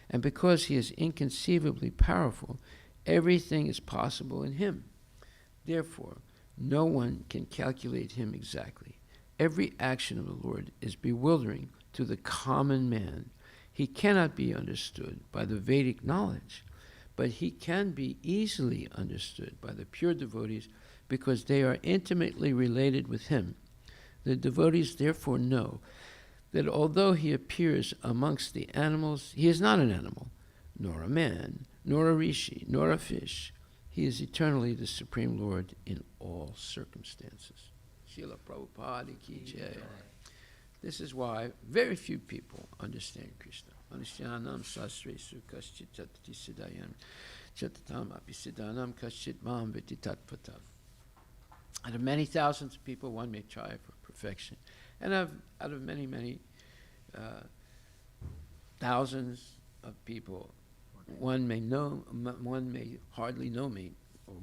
S5: And because he is inconceivably powerful, everything is possible in him. Therefore, no one can calculate him exactly. Every action of the Lord is bewildering to the common man. He cannot be understood by the Vedic knowledge, but he can be easily understood by the pure devotees
S1: because they are intimately related with him. The devotees therefore know that although he appears amongst the animals, he is not an animal, nor a man, nor a rishi, nor a fish. He is eternally the Supreme Lord in all circumstances. Srila Prabhupada ki jai. This is why very few people understand Krishna. Anishyanam sastresu kaschit jatati siddhayam jatatam api siddhanam kaschit mam viti tatpatam. Out of many thousands of people, one may try for perfection. And out of many, many thousands of people, one may hardly know me, or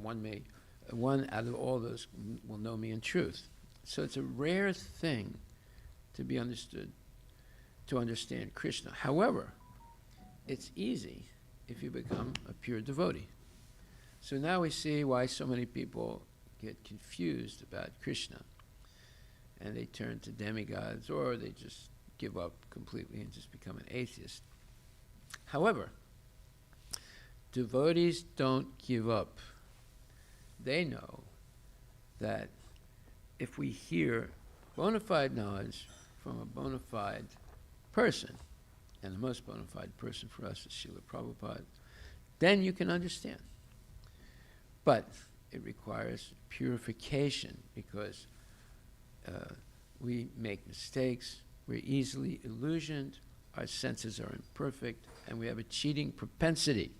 S1: one out of all those will know me in truth. So it's a rare thing to be understood, to understand Krishna. However, it's easy if you become a pure devotee. So now we see why so many people get confused about Krishna, and they turn to demigods, or they just give up completely and just become an atheist. However, devotees don't give up. They know that if we hear bona fide knowledge from a bona fide person, and the most bona fide person for us is Srila Prabhupada, then you can understand. But it requires purification, because we make mistakes, we're easily illusioned, our senses are imperfect, and we have a cheating propensity.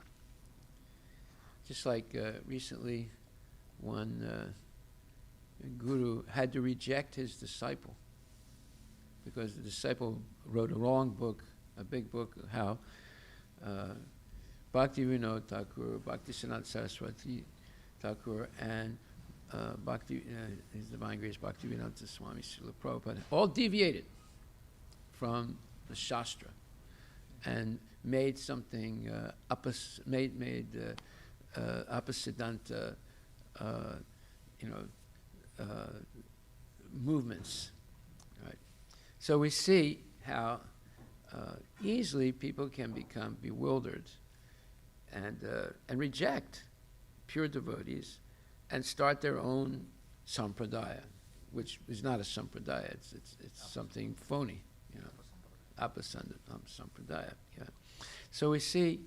S1: Just like recently, one guru had to reject his disciple because the disciple wrote a long book, a big book, how Bhakti Vinod Thakur, Bhakti Sanat Saraswati Thakur, and His Divine Grace Bhaktivedanta Swami Srila Prabhupada all deviated from the Shastra and made something apasiddhanta, movements. Right? So we see how easily people can become bewildered and reject pure devotees and start their own sampradaya, which is not a sampradaya, it's something phony, sampradaya. Yeah. So we see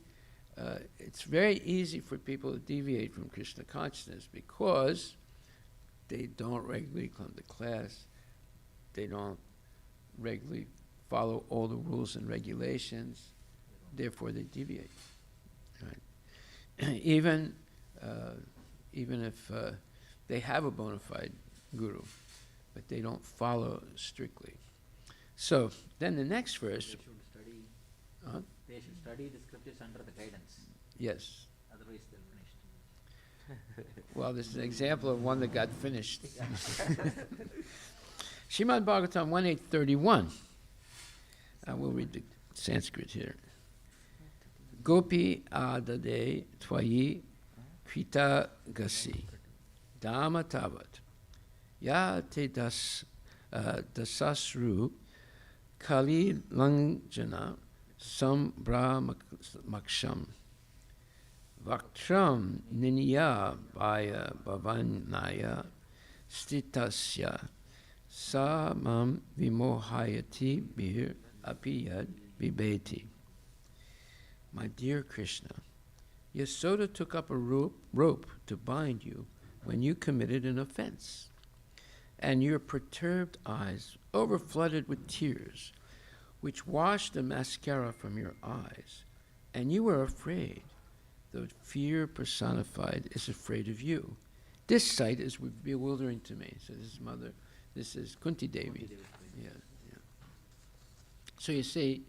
S1: it's very easy for people to deviate from Krishna consciousness because they don't regularly come to class, they don't regularly follow all the rules and regulations, therefore they deviate. Right? Even if they have a bona fide guru, but they don't follow strictly. So then the next verse.
S4: They should study the scriptures under the guidance.
S1: Yes.
S4: Otherwise they'll finish.
S1: Well, this is an example of one that got finished. Srimad Bhagavatam 1.8.31. I will read the Sanskrit here. Gopi adade twayi krita gasi dama tavat ya te dasasru kali langjana sambra-maksham vaktram ninya bhaya bhavanaya stitasya samam vimohayati bir apiyad vibeti. My dear Krishna, Yasoda took up a rope to bind you when you committed an offense, and your perturbed eyes overflooded with tears, which washed the mascara from your eyes, and you were afraid, though fear personified is afraid of you. This sight is bewildering to me. So this is Kunti Devi. Yeah. So you see,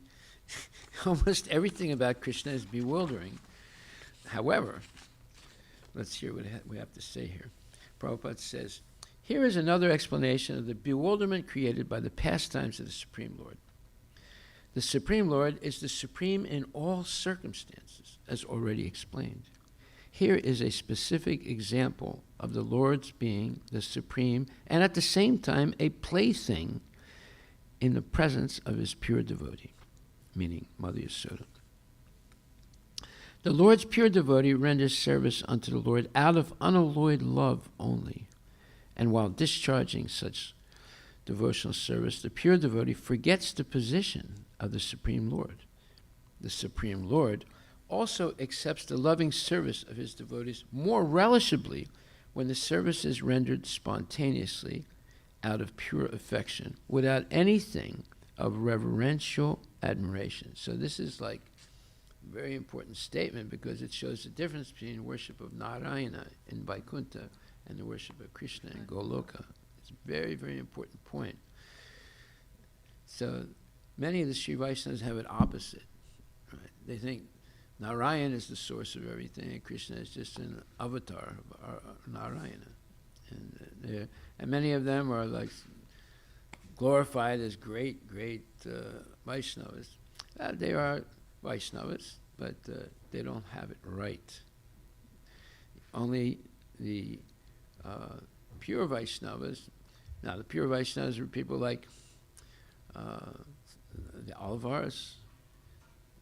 S1: almost everything about Krishna is bewildering. However, let's hear what we have to say here. Prabhupada says, here is another explanation of the bewilderment created by the pastimes of the Supreme Lord. The Supreme Lord is the supreme in all circumstances, as already explained. Here is a specific example of the Lord's being the supreme and at the same time a plaything in the presence of his pure devotee, meaning Mother Yasoda. The Lord's pure devotee renders service unto the Lord out of unalloyed love only, And while discharging such devotional service, the pure devotee forgets the position of the Supreme Lord. The Supreme Lord also accepts the loving service of his devotees more relishably when the service is rendered spontaneously out of pure affection, without anything of reverential admiration. So this is like a very important statement, because it shows the difference between worship of Narayana in Vaikuntha and the worship of Krishna in Goloka. It's a very, very important point. So many of the Sri Vaishnavas have it opposite. Right? They think Narayan is the source of everything, and Krishna is just an avatar of Narayana. And many of them are like glorified as great Vaishnavas. They are Vaishnavas, but they don't have it right. Only the pure Vaishnavas. Now, the pure Vaishnavas are people like the Alvars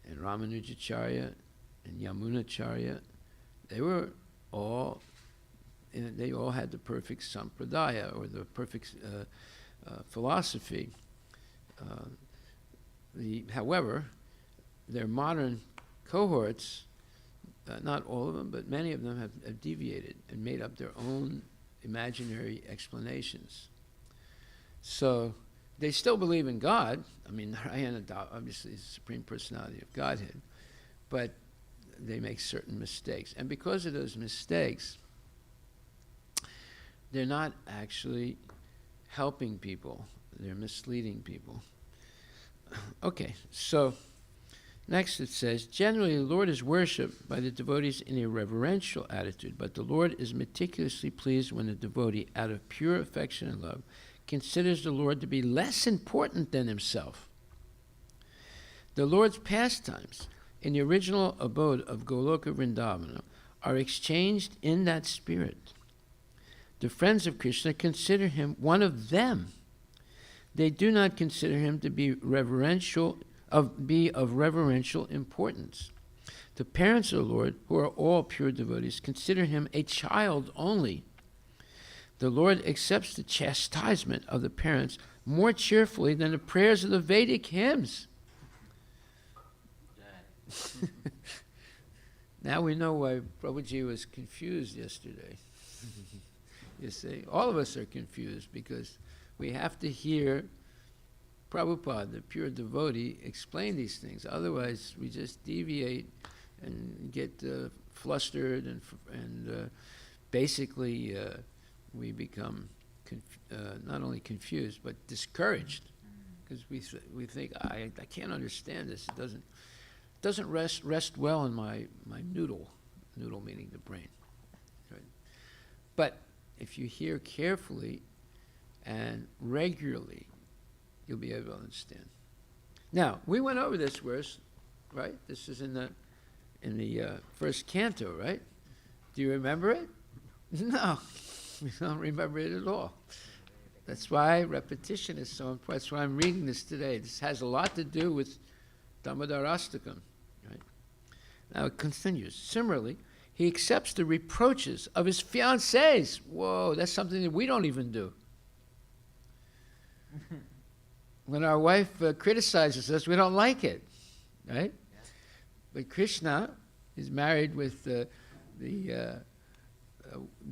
S1: and Ramanujacharya and Yamunacharya. They were all, they all had the perfect sampradaya, or the perfect philosophy. However, their modern cohorts, not all of them, but many of them have deviated and made up their own imaginary explanations. So they still believe in God. I mean, Narayana obviously is the Supreme Personality of Godhead, but they make certain mistakes. And because of those mistakes, they're not actually helping people. They're misleading people. Okay, so next it says, generally the Lord is worshipped by the devotees in a reverential attitude, but the Lord is meticulously pleased when the devotee, out of pure affection and love, considers the Lord to be less important than himself. The Lord's pastimes in the original abode of Goloka Vrindavana are exchanged in that spirit. The friends of Krishna consider him one of them. They do not consider him to be of reverential importance. The parents of the Lord, who are all pure devotees, consider him a child only. The Lord accepts the chastisement of the parents more cheerfully than the prayers of the Vedic hymns. Now we know why Prabhuji was confused yesterday. You see, all of us are confused because we have to hear Prabhupada, the pure devotee, explain these things. Otherwise, we just deviate and get flustered, and basically we become not only confused but discouraged, because we think, I can't understand this. It doesn't rest well in my noodle meaning the brain. Right? But if you hear carefully and regularly, you'll be able to understand. Now, we went over this verse, right? This is in the first canto, right? Do you remember it? No, we don't remember it at all. That's why repetition is so important. That's why I'm reading this today. This has a lot to do with Damodarastakam, right? Now it continues. Similarly, he accepts the reproaches of his fiancés. Whoa, that's something that we don't even do. When our wife criticizes us, we don't like it, right? Yeah. But Krishna is married with the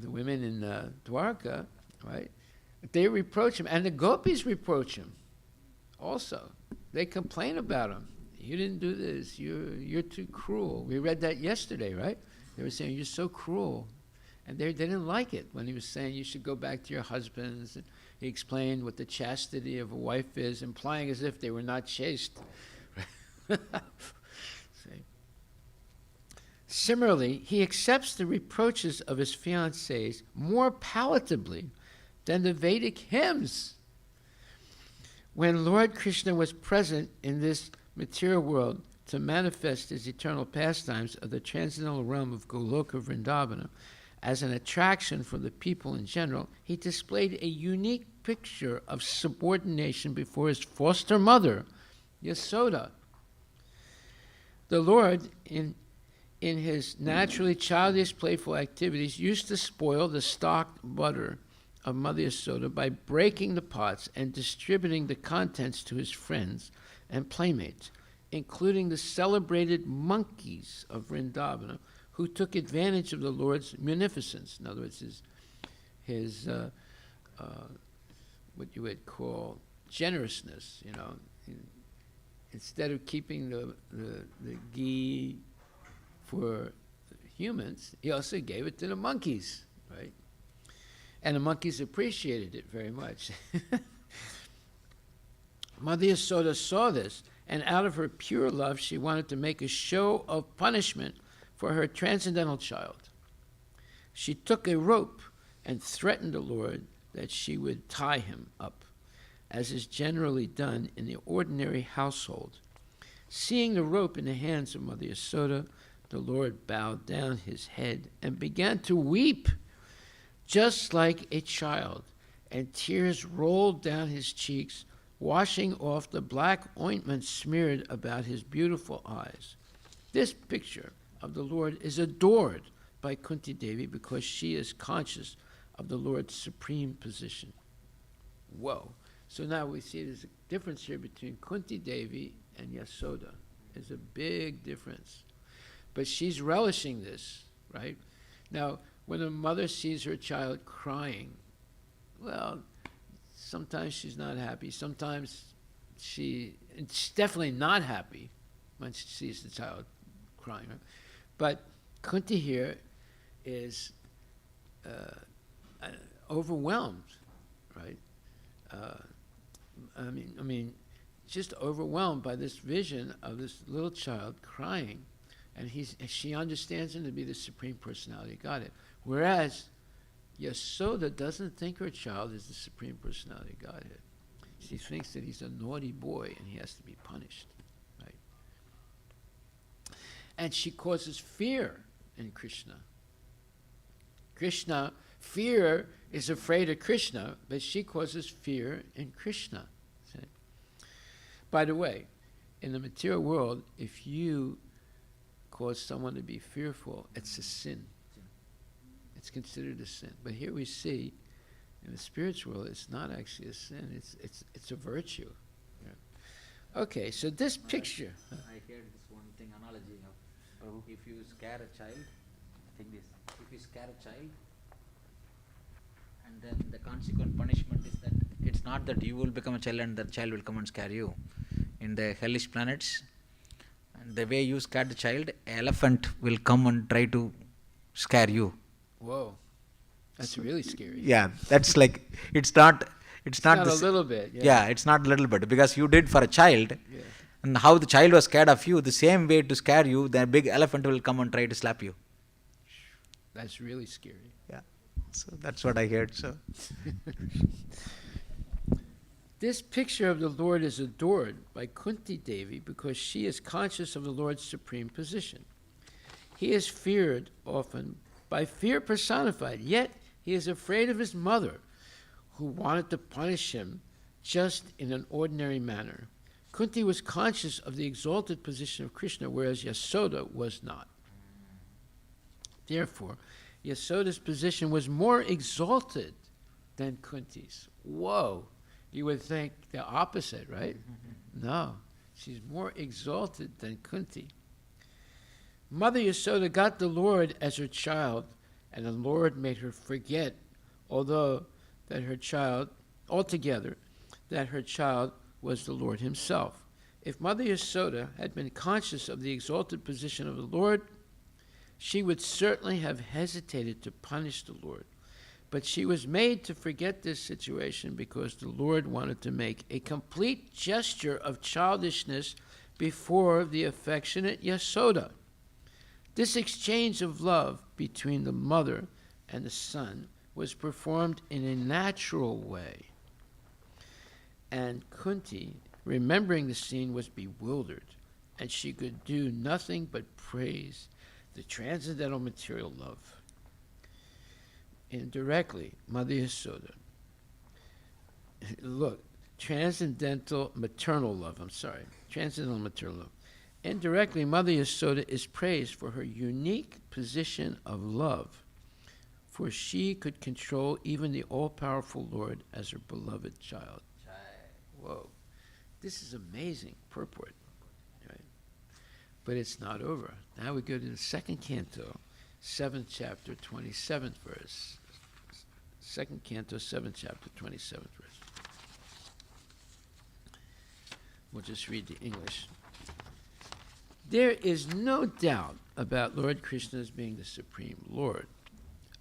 S1: women in Dwarka, right? They reproach him, and the gopis reproach him also. They complain about him. You didn't do this. You're too cruel. We read that yesterday, right? They were saying, you're so cruel. And they didn't like it when he was saying you should go back to your husbands. And he explained what the chastity of a wife is, implying as if they were not chaste. Similarly, he accepts the reproaches of his fiancés more palatably than the Vedic hymns. When Lord Krishna was present in this material world to manifest his eternal pastimes of the transcendental realm of Goloka Vrindavana, as an attraction for the people in general, he displayed a unique picture of subordination before his foster mother, Yasoda. The Lord, in his naturally childish, playful activities, used to spoil the stocked butter of Mother Yasoda by breaking the pots and distributing the contents to his friends and playmates, including the celebrated monkeys of Vrindavana, who took advantage of the Lord's munificence. In other words, his what you would call generousness, you know. Instead of keeping the ghee for humans, he also gave it to the monkeys, right? And the monkeys appreciated it very much. Mother Yasoda saw this, and out of her pure love, she wanted to make a show of punishment for her transcendental child. She took a rope and threatened the Lord that she would tie him up, as is generally done in the ordinary household. Seeing the rope in the hands of Mother Yasoda, the Lord bowed down his head and began to weep, just like a child, and tears rolled down his cheeks, washing off the black ointment smeared about his beautiful eyes. This picture of the Lord is adored by Kunti Devi because she is conscious of the Lord's supreme position. Whoa. So now we see there's a difference here between Kunti Devi and Yasoda. There's a big difference. But she's relishing this, right? Now, when a mother sees her child crying, well, sometimes she's not happy. Sometimes it's definitely not happy when she sees the child crying. Right? But Kunti here is overwhelmed, right? I mean, just overwhelmed by this vision of this little child crying, and she understands him to be the Supreme Personality of Godhead. Whereas Yasoda doesn't think her child is the Supreme Personality of Godhead. She thinks that he's a naughty boy and he has to be punished, right? And she causes fear in Krishna. Fear is afraid of Krishna, but she causes fear in Krishna. See? By the way, in the material world, if you cause someone to be fearful, it's a sin. It's considered a sin. But here we see, in the spiritual world, it's not actually a sin. It's a virtue. Yeah. Okay, so this picture.
S4: I heard this one thing, analogy of if you scare a child, think this. If you scare a child, and then the consequent punishment is that it's not that you will become a child and the child will come and scare you. In the hellish planets, and the way you scared the child, an elephant will come and try to scare you.
S1: Whoa, that's really scary.
S4: Yeah, that's like it's not
S1: a little bit.
S4: Yeah, it's not a little bit because you did for a child,
S1: Yeah.
S4: and how the child was scared of you, the same way to scare you, the big elephant will come and try to slap you.
S1: That's really scary.
S4: Yeah, so that's what I heard. So.
S1: This picture of the Lord is adored by Kunti Devi because she is conscious of the Lord's supreme position. He is feared often by fear personified, yet he is afraid of his mother, who wanted to punish him just in an ordinary manner. Kunti was conscious of the exalted position of Krishna, whereas Yasoda was not. Therefore, Yasoda's position was more exalted than Kunti's. Whoa! You would think the opposite, right? No, she's more exalted than Kunti. Mother Yasoda got the Lord as her child, and the Lord made her forget, altogether, that her child was the Lord himself. If Mother Yasoda had been conscious of the exalted position of the Lord, she would certainly have hesitated to punish the Lord. But she was made to forget this situation because the Lord wanted to make a complete gesture of childishness before the affectionate Yasoda. This exchange of love between the mother and the son was performed in a natural way. And Kunti, remembering the scene, was bewildered, and she could do nothing but praise the transcendental material love. Indirectly, Mother Yasoda, transcendental maternal love. Indirectly, Mother Yasoda is praised for her unique position of love for she could control even the all-powerful Lord as her beloved child. Whoa. This is amazing purport. Right? But it's not over. Now we go to the second canto, 7th chapter, 27th verse. Second canto, 7th chapter, 27th verse. We'll just read the English. There is no doubt about Lord Krishna's being the Supreme Lord.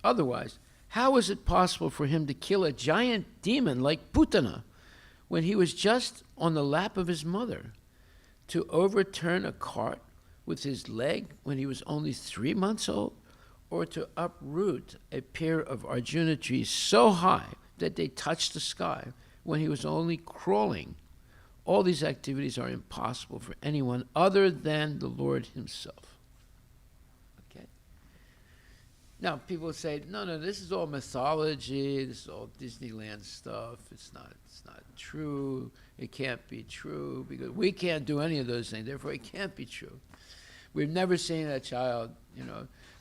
S1: Otherwise, how is it possible for him to kill a giant demon like Putana when he was just on the lap of his mother, to overturn a cart with his leg when he was only 3 months old, or to uproot a pair of Arjuna trees so high that they touched the sky when he was only crawling? All these activities are impossible for anyone other than the Lord himself. Okay? Now, people say, no, this is all mythology, this is all Disneyland stuff, it's not true, it can't be true, because we can't do any of those things, therefore it can't be true. We've never seen a child,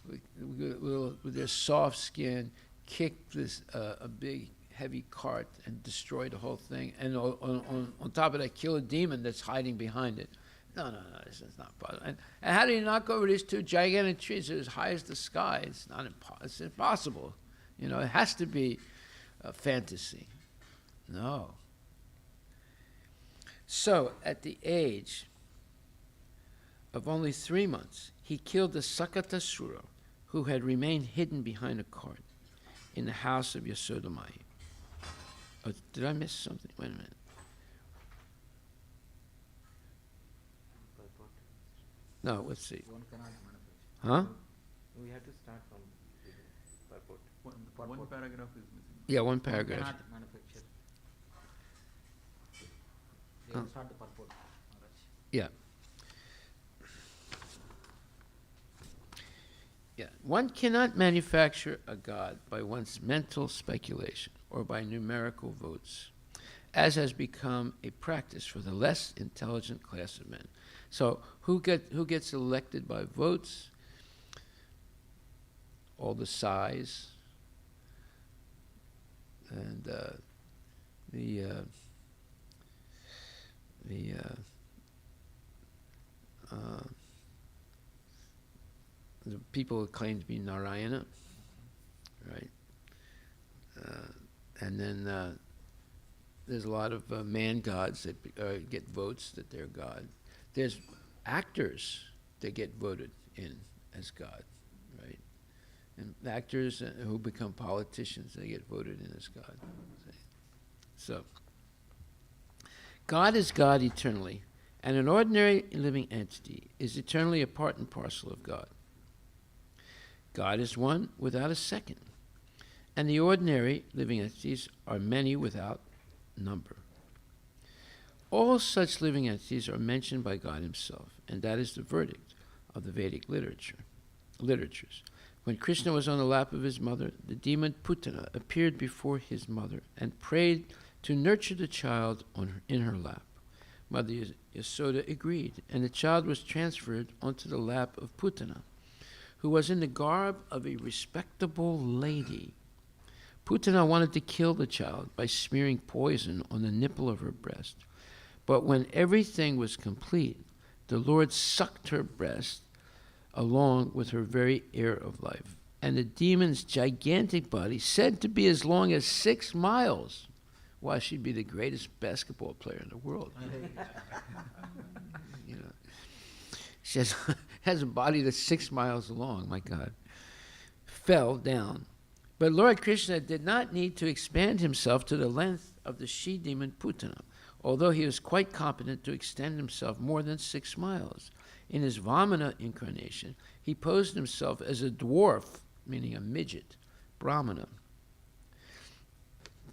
S1: with their soft skin, kick this a big heavy cart and destroy the whole thing, and on top of that, kill a demon that's hiding behind it. No, this is not possible. And how do you knock over these two gigantic trees that are as high as the sky? It's impossible. It has to be a fantasy. No. So, at the age of only 3 months, he killed the Sakatasura, who had remained hidden behind a cart in the house of Yasodamai. Oh, did I miss something? Wait a minute. No, let's see.
S4: One cannot manufacture.
S1: Huh?
S6: We have to start from purport.
S3: One paragraph is missing.
S1: Yeah, one
S4: One
S1: paragraph.
S4: cannot manufacture. They will start the purport. Maharaj.
S1: Yeah. Yeah. One cannot manufacture a god by one's mental speculation or by numerical votes, as has become a practice for the less intelligent class of men. So who gets elected by votes? All the size and the people who claim to be Narayana, right? And then there's a lot of man gods that get votes that they're God. There's actors that get voted in as God, right? And actors who become politicians, they get voted in as God. So, God is God eternally, and an ordinary living entity is eternally a part and parcel of God. God is one without a second, and the ordinary living entities are many without number. All such living entities are mentioned by God himself, and that is the verdict of the Vedic literatures. When Krishna was on the lap of his mother, the demon Putana appeared before his mother and prayed to nurture the child in her lap. Mother Yasoda agreed, and the child was transferred onto the lap of Putana, who was in the garb of a respectable lady. Putana wanted to kill the child by smearing poison on the nipple of her breast. But when everything was complete, the Lord sucked her breast along with her very air of life. And the demon's gigantic body, said to be as long as 6 miles, why, she'd be the greatest basketball player in the world. She has a body that's 6 miles long, my God, fell down. But Lord Krishna did not need to expand himself to the length of the she-demon Putana, although he was quite competent to extend himself more than 6 miles. In his Vamana incarnation, he posed himself as a dwarf, meaning a midget, Brahmana.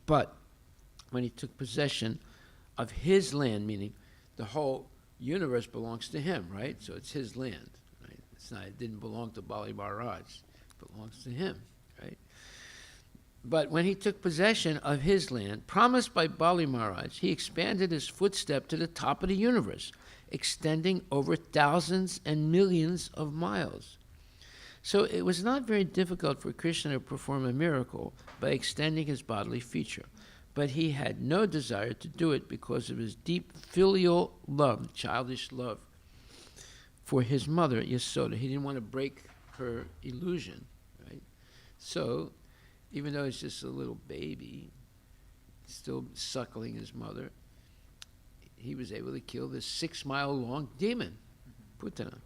S1: But when he took possession of his land, meaning the whole universe belongs to him, right? So it's his land, right? It didn't belong to Bali Maharaj. It belongs to him, right? But when he took possession of his land, promised by Bali Maharaj, he expanded his footstep to the top of the universe, extending over thousands and millions of miles. So it was not very difficult for Krishna to perform a miracle by extending his bodily feature, but he had no desire to do it because of his deep filial love, childish love, for his mother, Yasoda. He didn't want to break her illusion, right? So, even though he's just a little baby, still suckling his mother, he was able to kill this 6-mile-long demon, Putana.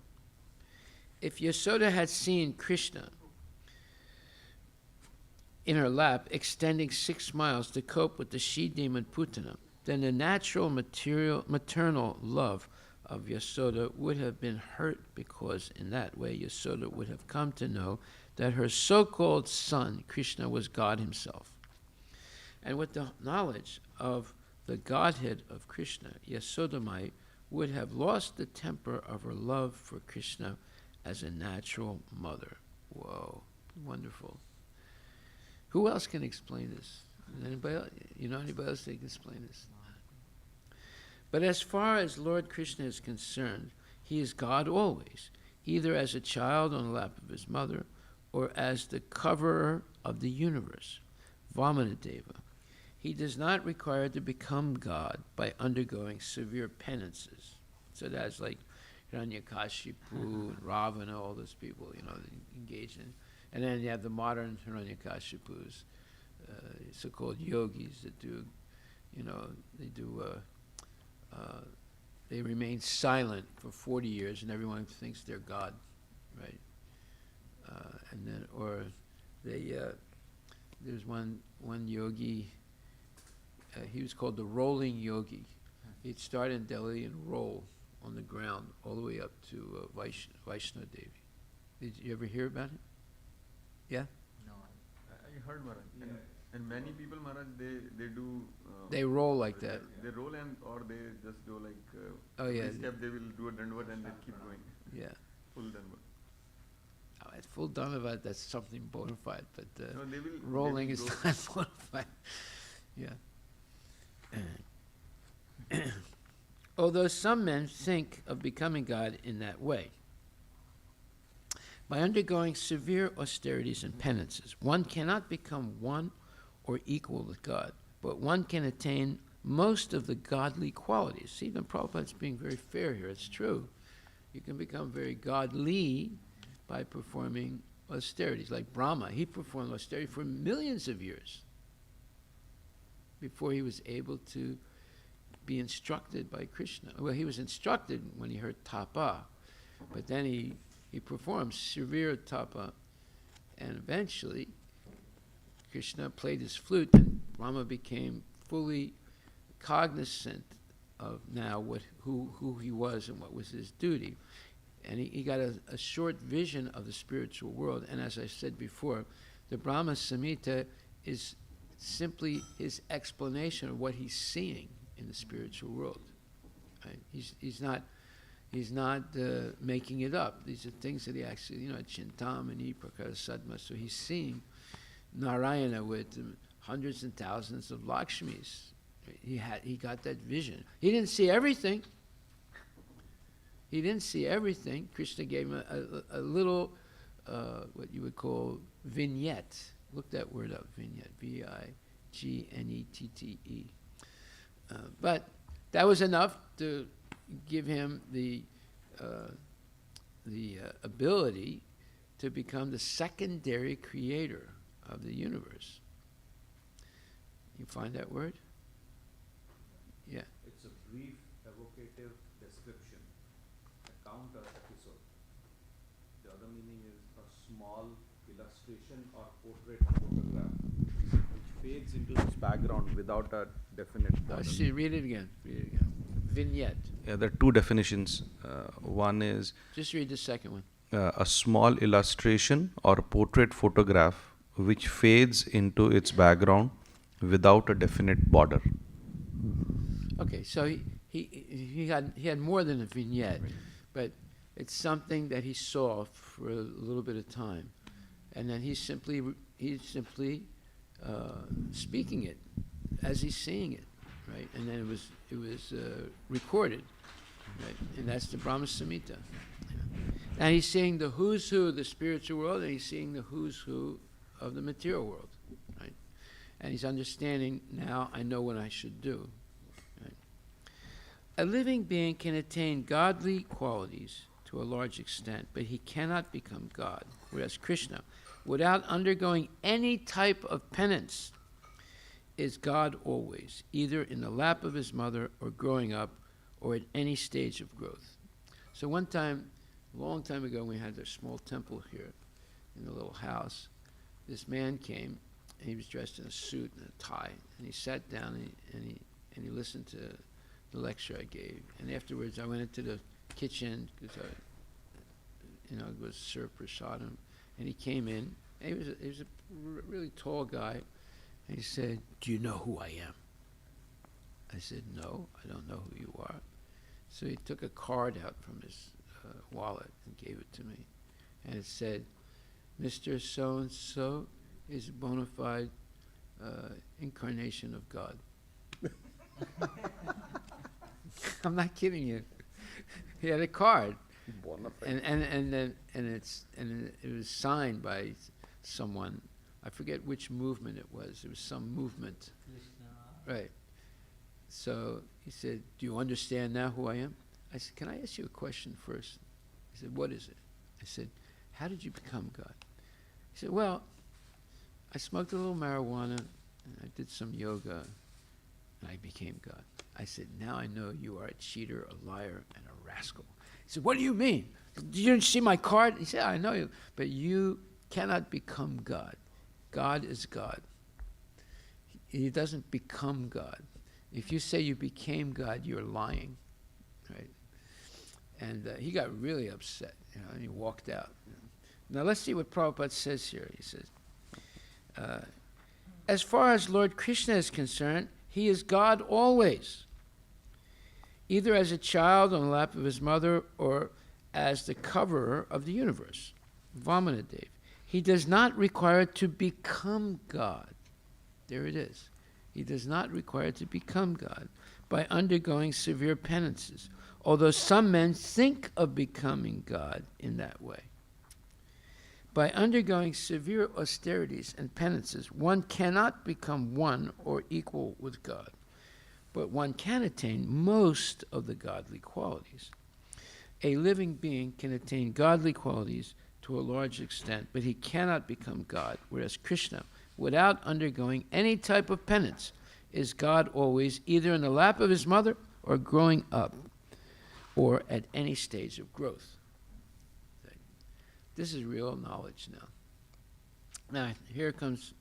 S1: If Yasoda had seen Krishna in her lap extending 6 miles to cope with the she-demon Putana, then the natural maternal love of Yasoda would have been hurt, because in that way Yasoda would have come to know that her so-called son, Krishna, was God himself. And with the knowledge of the Godhead of Krishna, Yasodamai would have lost the temper of her love for Krishna as a natural mother. Whoa, wonderful. Who else can explain this? Anybody else? You know anybody else that can explain this? But as far as Lord Krishna is concerned, he is God always, either as a child on the lap of his mother or as the coverer of the universe, Vamanadeva. He does not require to become God by undergoing severe penances. So that's like Hiranyakashipu and Ravana, all those people, engaged in. And then you have the modern Hiranyakashipus, so-called yogis that do, they remain silent for 40 years and everyone thinks they're God, right? And then, or they, there's one yogi, he was called the rolling yogi. He'd start in Delhi and roll on the ground all the way up to Vaishno Devi. Did you ever hear about it? Yeah?
S4: No.
S7: I heard, Maharaj. And many people, Maharaj, they do.
S1: They roll like that.
S7: They roll or they just do like.
S1: Oh yeah.
S7: Every step they will do a dandavad and they keep going.
S1: Yeah.
S7: Full dandavad.
S1: Oh, at full Dhanavat, that's something bona fide, but
S7: No, they will.
S1: rolling
S7: they
S1: is
S7: will go.
S1: not bona fide. Yeah. Although some men think of becoming God in that way. By undergoing severe austerities and penances, one cannot become one or equal with God, but one can attain most of the godly qualities. See, the Prabhupada's being very fair here. It's true. You can become very godly by performing austerities. Like Brahma, he performed austerity for millions of years before he was able to be instructed by Krishna. Well, he was instructed when he heard tapa, but then he performed severe tapa, and eventually Krishna played his flute, and Brahma became fully cognizant of now who he was and what was his duty. And he got a short vision of the spiritual world. And as I said before, the Brahma Samhita is simply his explanation of what he's seeing in the spiritual world. Right? He's not making it up. These are things that he actually, Chintamani, Prakara Sadma. So he's seeing Narayana with hundreds and thousands of Lakshmis. He got that vision. He didn't see everything. Krishna gave him a little, what you would call vignette. Look that word up, vignette. V-I-G-N-E-T-T-E. But that was enough to give him the ability to become the secondary creator of the universe. You find that word? Yeah.
S8: It's a brief, evocative description, account or episode. The other meaning is a small illustration or portrait photograph which fades into its background without a definite border.
S1: See, read it again. Vignette.
S8: Yeah, there are two definitions. One is
S1: Just read the second one.
S8: a small illustration or portrait photograph which fades into its background without a definite border.
S1: Okay, so he had more than a vignette, but it's something that he saw for a little bit of time, and then he's simply speaking it as he's seeing it, right? And then it was recorded, right? And that's the Brahma Samhita. And he's seeing the who's who of the spiritual world, and he's seeing the who's who of the material world, right? And he's understanding, now I know what I should do. Right? A living being can attain godly qualities to a large extent, but he cannot become God, whereas Krishna, without undergoing any type of penance, is God always, either in the lap of his mother or growing up or at any stage of growth. So one time, a long time ago, we had a small temple here in the little house. This man came, and he was dressed in a suit and a tie, and he sat down and he listened to the lecture I gave. And afterwards, I went into the kitchen because it was served prasadam, and he came in. And he was a really tall guy, and he said, "Do you know who I am?" I said, "No, I don't know who you are." So he took a card out from his wallet and gave it to me, and it said, "Mr. So-and-so is a bona fide incarnation of God." I'm not kidding you. He had a card, and it was signed by someone. I forget which movement it was. It was some movement, right? So he said, "Do you understand now who I am?" I said, "Can I ask you a question first?" He said, "What is it?" I said, "How did you become God?" He said, "Well, I smoked a little marijuana, and I did some yoga, and I became God." I said, "Now I know you are a cheater, a liar, and a rascal." He said, "What do you mean? Did you see my card?" He said, "I know you, but you cannot become God. God is God. He doesn't become God. If you say you became God, you're lying." Right? And he got really upset, and he walked out. Now let's see what Prabhupada says here. He says, as far as Lord Krishna is concerned, he is God always, either as a child on the lap of his mother or as the coverer of the universe, Vamanadev. He does not require to become God. There it is. He does not require to become God by undergoing severe penances, although some men think of becoming God in that way. By undergoing severe austerities and penances, one cannot become one or equal with God, but one can attain most of the godly qualities. A living being can attain godly qualities to a large extent, but he cannot become God, whereas Krishna, without undergoing any type of penance, is God always, either in the lap of his mother or growing up, or at any stage of growth. This is real knowledge now. Now, here comes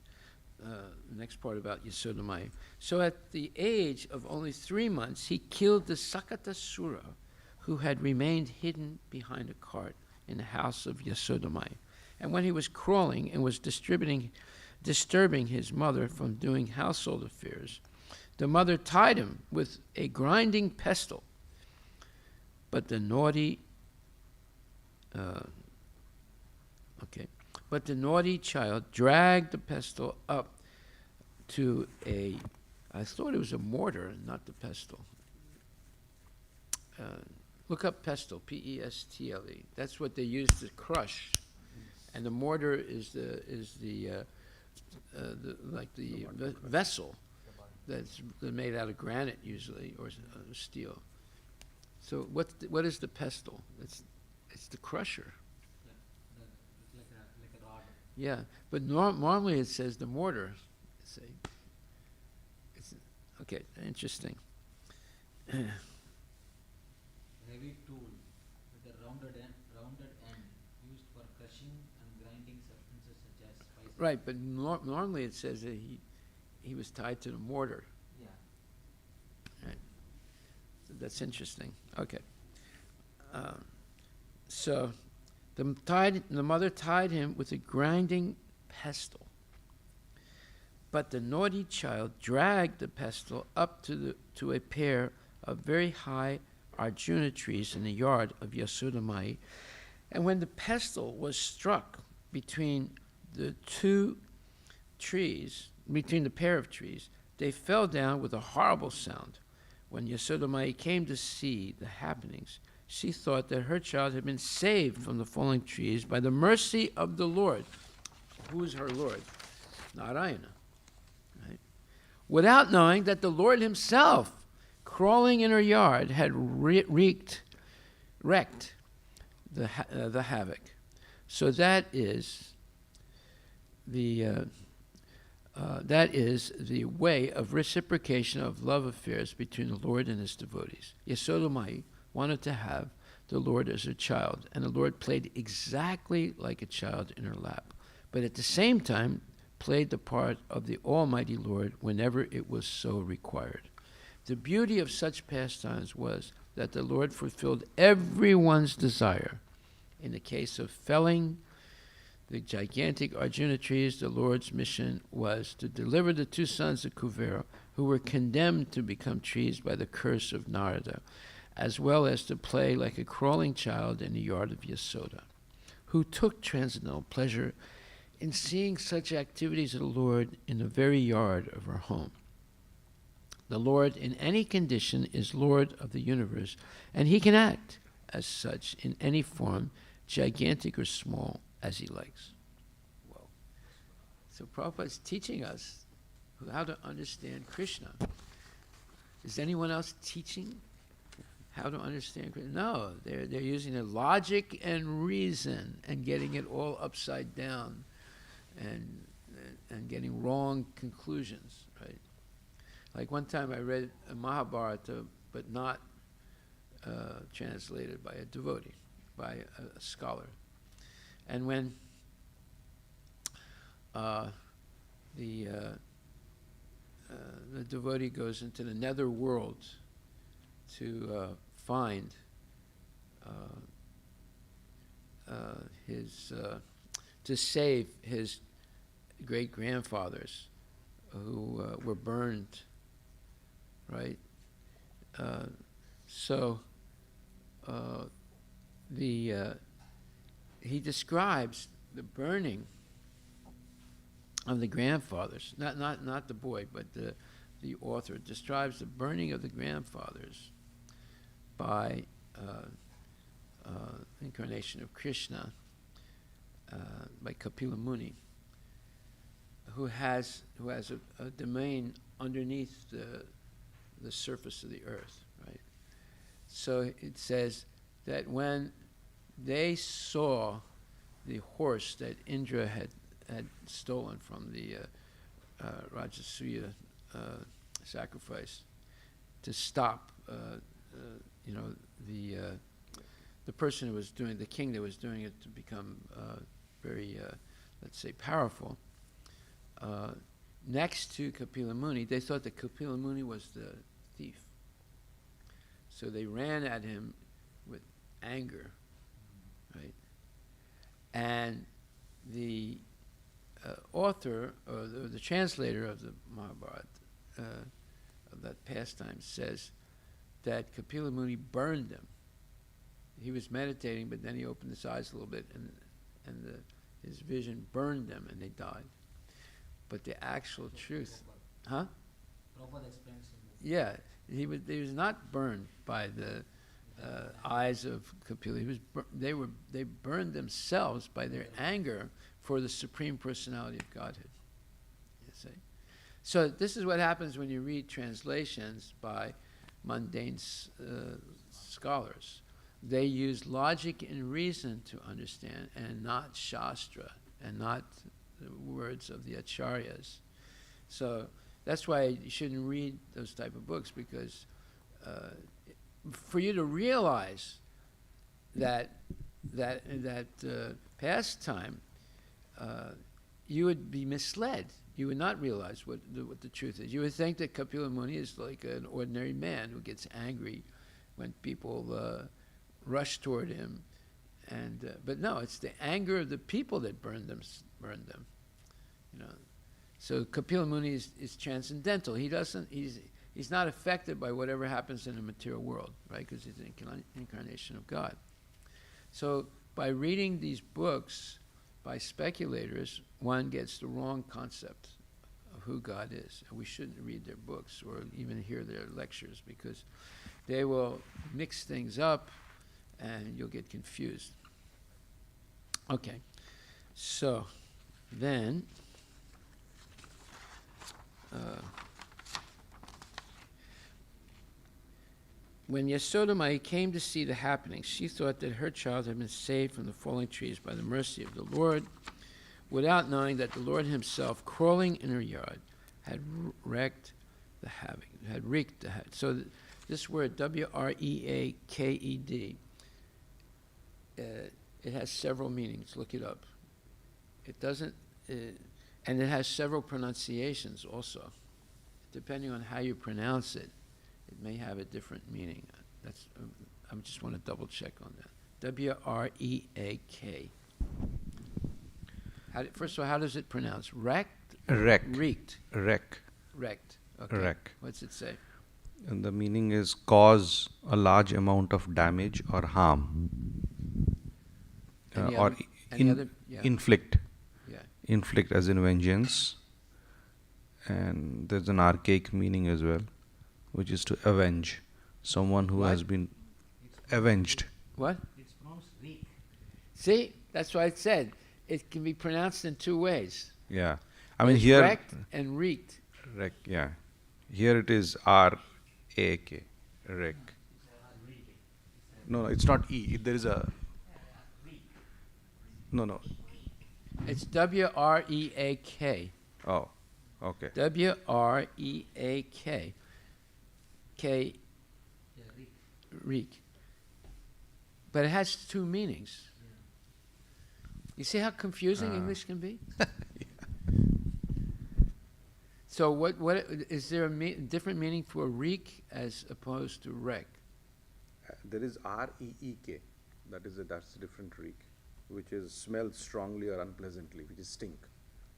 S1: the next part about Yasodamaya. So at the age of only 3 months, he killed the Sakatasura, who had remained hidden behind a cart in the house of Yasodamaya. And when he was crawling and was disturbing his mother from doing household affairs, the mother tied him with a grinding pestle. But the naughty child dragged the pestle up to I thought it was a mortar, not the pestle. Look up pestle, P-E-S-T-L-E. That's what they use to crush, and the mortar is the vessel that's made out of granite usually, or steel. So what is the pestle? It's the crusher.
S4: Like a rod.
S1: Yeah, but normally it says the mortar. It's okay. Interesting.
S4: Heavy tool with a rounded end used for crushing and grinding substances such as spices.
S1: Right, but normally it says that he was tied to the mortar.
S4: Yeah.
S1: Right. So that's interesting. Okay. So the mother tied him with a grinding pestle. But the naughty child dragged the pestle up to a pair of very high Arjuna trees in the yard of Yasodamaya. And when the pestle was struck between the two trees, between the pair of trees, they fell down with a horrible sound. When Yasodamaya came to see the happenings, she thought that her child had been saved from the falling trees by the mercy of the Lord. Who is her Lord? Narayana. Right? Without knowing that the Lord himself, crawling in her yard, had wreaked the havoc. So that is the way of reciprocation of love affairs between the Lord and his devotees. Yasodamai wanted to have the Lord as her child, and the Lord played exactly like a child in her lap, but at the same time played the part of the Almighty Lord whenever it was so required. The beauty of such pastimes was that the Lord fulfilled everyone's desire. In the case of felling the gigantic Arjuna trees, the Lord's mission was to deliver the two sons of Kuvera, who were condemned to become trees by the curse of Narada, as well as to play like a crawling child in the yard of Yasoda, who took transcendental pleasure in seeing such activities of the Lord in the very yard of her home. The Lord, in any condition, is Lord of the universe, and he can act as such in any form, gigantic or small, as he likes. Whoa. So Prabhupada is teaching us how to understand Krishna. Is anyone else teaching how to understand Krishna? No, they're using the logic and reason and getting it all upside down and getting wrong conclusions, right? Like one time I read a Mahabharata, but not translated by a devotee, by a scholar. And when the devotee goes into the nether world to find to save his great-grandfathers who were burned, right? He describes the burning of the grandfathers, not the boy, but the author describes the burning of the grandfathers by incarnation of Krishna, by Kapila Muni, who has a domain underneath the surface of the earth, right? So it says that when they saw the horse that Indra had stolen from the Rajasuya sacrifice to stop, the person who was doing, the king that was doing it, to become very, let's say, powerful. Next to Kapila Muni, they thought that Kapila Muni was the thief. So they ran at him with anger, right? And the author, or the translator of the Mahabharata, of that pastime, says that Kapila Muni burned them. He was meditating, but then he opened his eyes a little bit, and his vision burned them, and they died. But the actual truth, huh?
S4: Prabhupada explains.
S1: Yeah, he was not burned by the eyes of Kapila. They burned themselves by their anger for the Supreme Personality of Godhead. You see? So this is what happens when you read translations by mundane scholars. They use logic and reason to understand, and not Shastra, and not the words of the Acharyas. So that's why you shouldn't read those type of books, because for you to realize that pastime, you would be misled. You would not realize what the truth is. You would think that Kapila Muni is like an ordinary man who gets angry when people rush toward him, but no, it's the anger of the people that burned them. You know, so Kapila Muni is transcendental. He's not affected by whatever happens in the material world, right? Because he's an incarnation of God. So by reading these books by speculators, one gets the wrong concept of who God is. And we shouldn't read their books or even hear their lectures, because they will mix things up and you'll get confused. Okay, so then when Yasodamai came to see the happenings, she thought that her child had been saved from the falling trees by the mercy of the Lord, without knowing that the Lord himself, crawling in her yard, had wreaked the havoc. So this word, W-R-E-A-K-E-D, it has several meanings. Look it up. It doesn't, and it has several pronunciations also. Depending on how you pronounce it, it may have a different meaning. That's, I just want to double check on that. W-R-E-A-K. First of all, how does it pronounce? Wrecked? Wreaked.
S8: Wreck.
S1: Wrecked. Okay.
S8: Wreck.
S1: What's it say?
S8: And the meaning is cause a large amount of damage or harm. Or inflict.
S1: Yeah.
S8: Inflict as in vengeance. And there's an archaic meaning as well, which is to avenge. Someone who has been avenged.
S1: What? It's pronounced reek. See? That's what I said. It can be pronounced in two ways.
S8: Yeah. I mean here...
S1: wrecked and reeked.
S8: Yeah. Here it is R-A-K. Wreck. No, it's not E. There is a... No.
S1: It's W-R-E-A-K.
S8: Oh, okay.
S1: W-R-E-A-K. Reek. But it has two meanings. You see how confusing English can be? So what is there a different meaning for reek as opposed to wreck?
S8: There is R-E-E-K. That's a different reek, which is smelled strongly or unpleasantly, which is stink.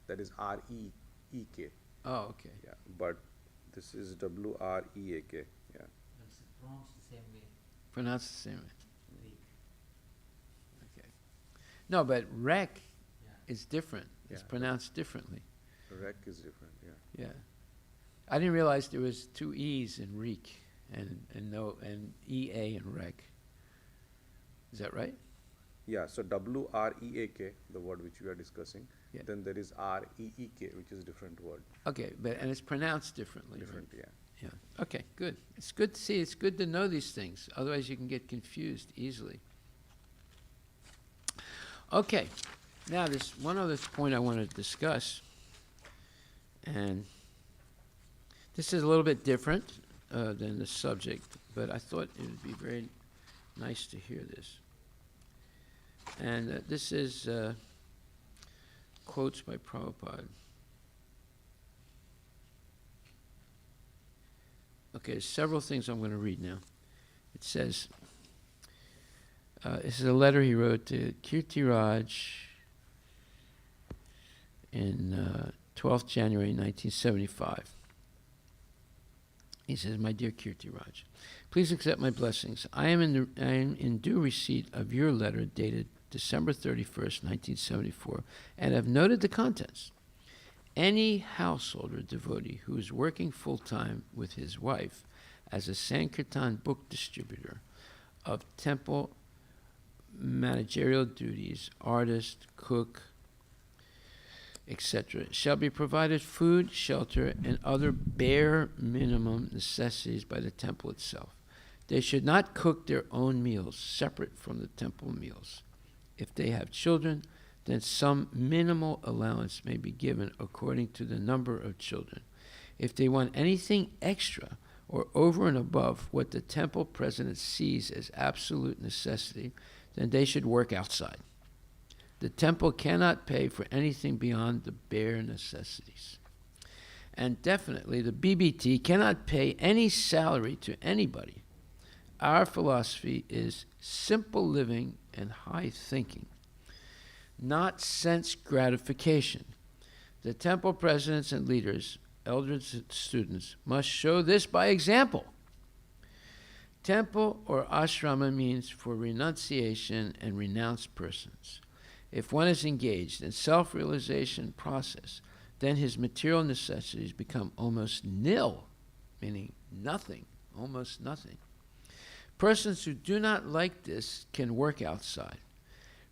S8: That is R-E-E-K.
S1: Oh, okay.
S8: Yeah, but this is W-R-E-A-K. Yeah.
S4: It's pronounced the same way.
S1: Pronounced the same way. Okay. No, but wreck is different. It's pronounced differently.
S8: Wreck is different, yeah.
S1: Yeah. I didn't realize there was two E's in reek and E-A in wreck. Is that right?
S8: Yeah, so W-R-E-A-K, the word which we are discussing.
S1: Yeah.
S8: Then there is R-E-E-K, which is a different word.
S1: Okay, and it's pronounced differently.
S8: Different,
S1: right?
S8: yeah.
S1: Yeah. Okay, good. It's good to see. It's good to know these things. Otherwise, you can get confused easily. Okay. Now, there's one other point I want to discuss. And this is a little bit different than the subject, but I thought it would be very nice to hear this. And this is quotes by Prabhupada. Okay, there's several things I'm going to read now. It says, this is a letter he wrote to Kirtiraj in 12th January 1975. He says, "My dear Kirtiraj, please accept my blessings. I am in due receipt of your letter dated December 31st, 1974, and have noted the contents. Any household or devotee who is working full-time with his wife as a Sankirtan book distributor of temple managerial duties, artist, cook, etc., shall be provided food, shelter, and other bare minimum necessities by the temple itself. They should not cook their own meals separate from the temple meals. If they have children, then some minimal allowance may be given according to the number of children. If they want anything extra or over and above what the temple president sees as absolute necessity, then they should work outside. The temple cannot pay for anything beyond the bare necessities. And definitely, the BBT cannot pay any salary to anybody. Our philosophy is simple living and high thinking, not sense gratification. The temple presidents and leaders, elders and students, must show this by example. Temple or ashrama means for renunciation and renounced persons. If one is engaged in self-realization process, then his material necessities become almost nil, meaning nothing, almost nothing. Persons who do not like this can work outside.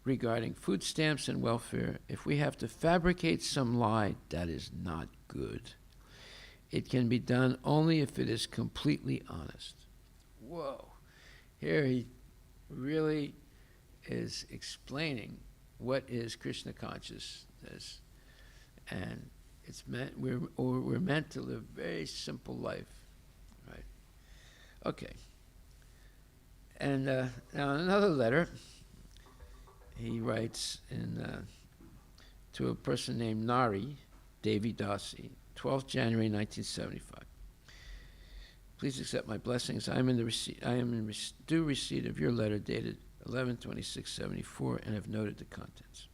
S1: Regarding food stamps and welfare, if we have to fabricate some lie, that is not good. It can be done only if it is completely honest. Whoa. Here he really is explaining what is Krishna consciousness. And it's meant, we're meant to live a very simple life, right? Okay. And now another letter, he writes to a person named Nari, Devi Dasi, 12th January 1975. Please accept my blessings. I am in due receipt of your letter dated 11/26/74 and have noted the contents.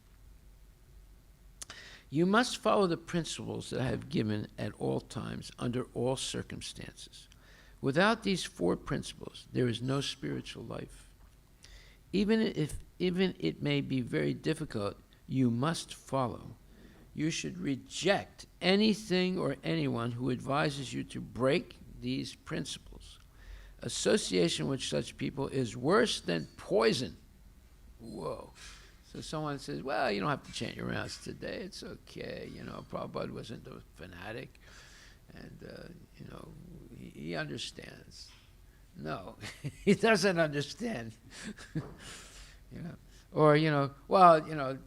S1: You must follow the principles that I have given at all times, under all circumstances. Without these four principles, there is no spiritual life. Even it may be very difficult, you must follow. You should reject anything or anyone who advises you to break these principles. Association with such people is worse than poison. Whoa. So someone says, well, you don't have to chant your rounds today. It's okay. You know, Prabhupada wasn't a fanatic. And, you know, he understands. No, he doesn't understand. You know, or, you know, well, you know,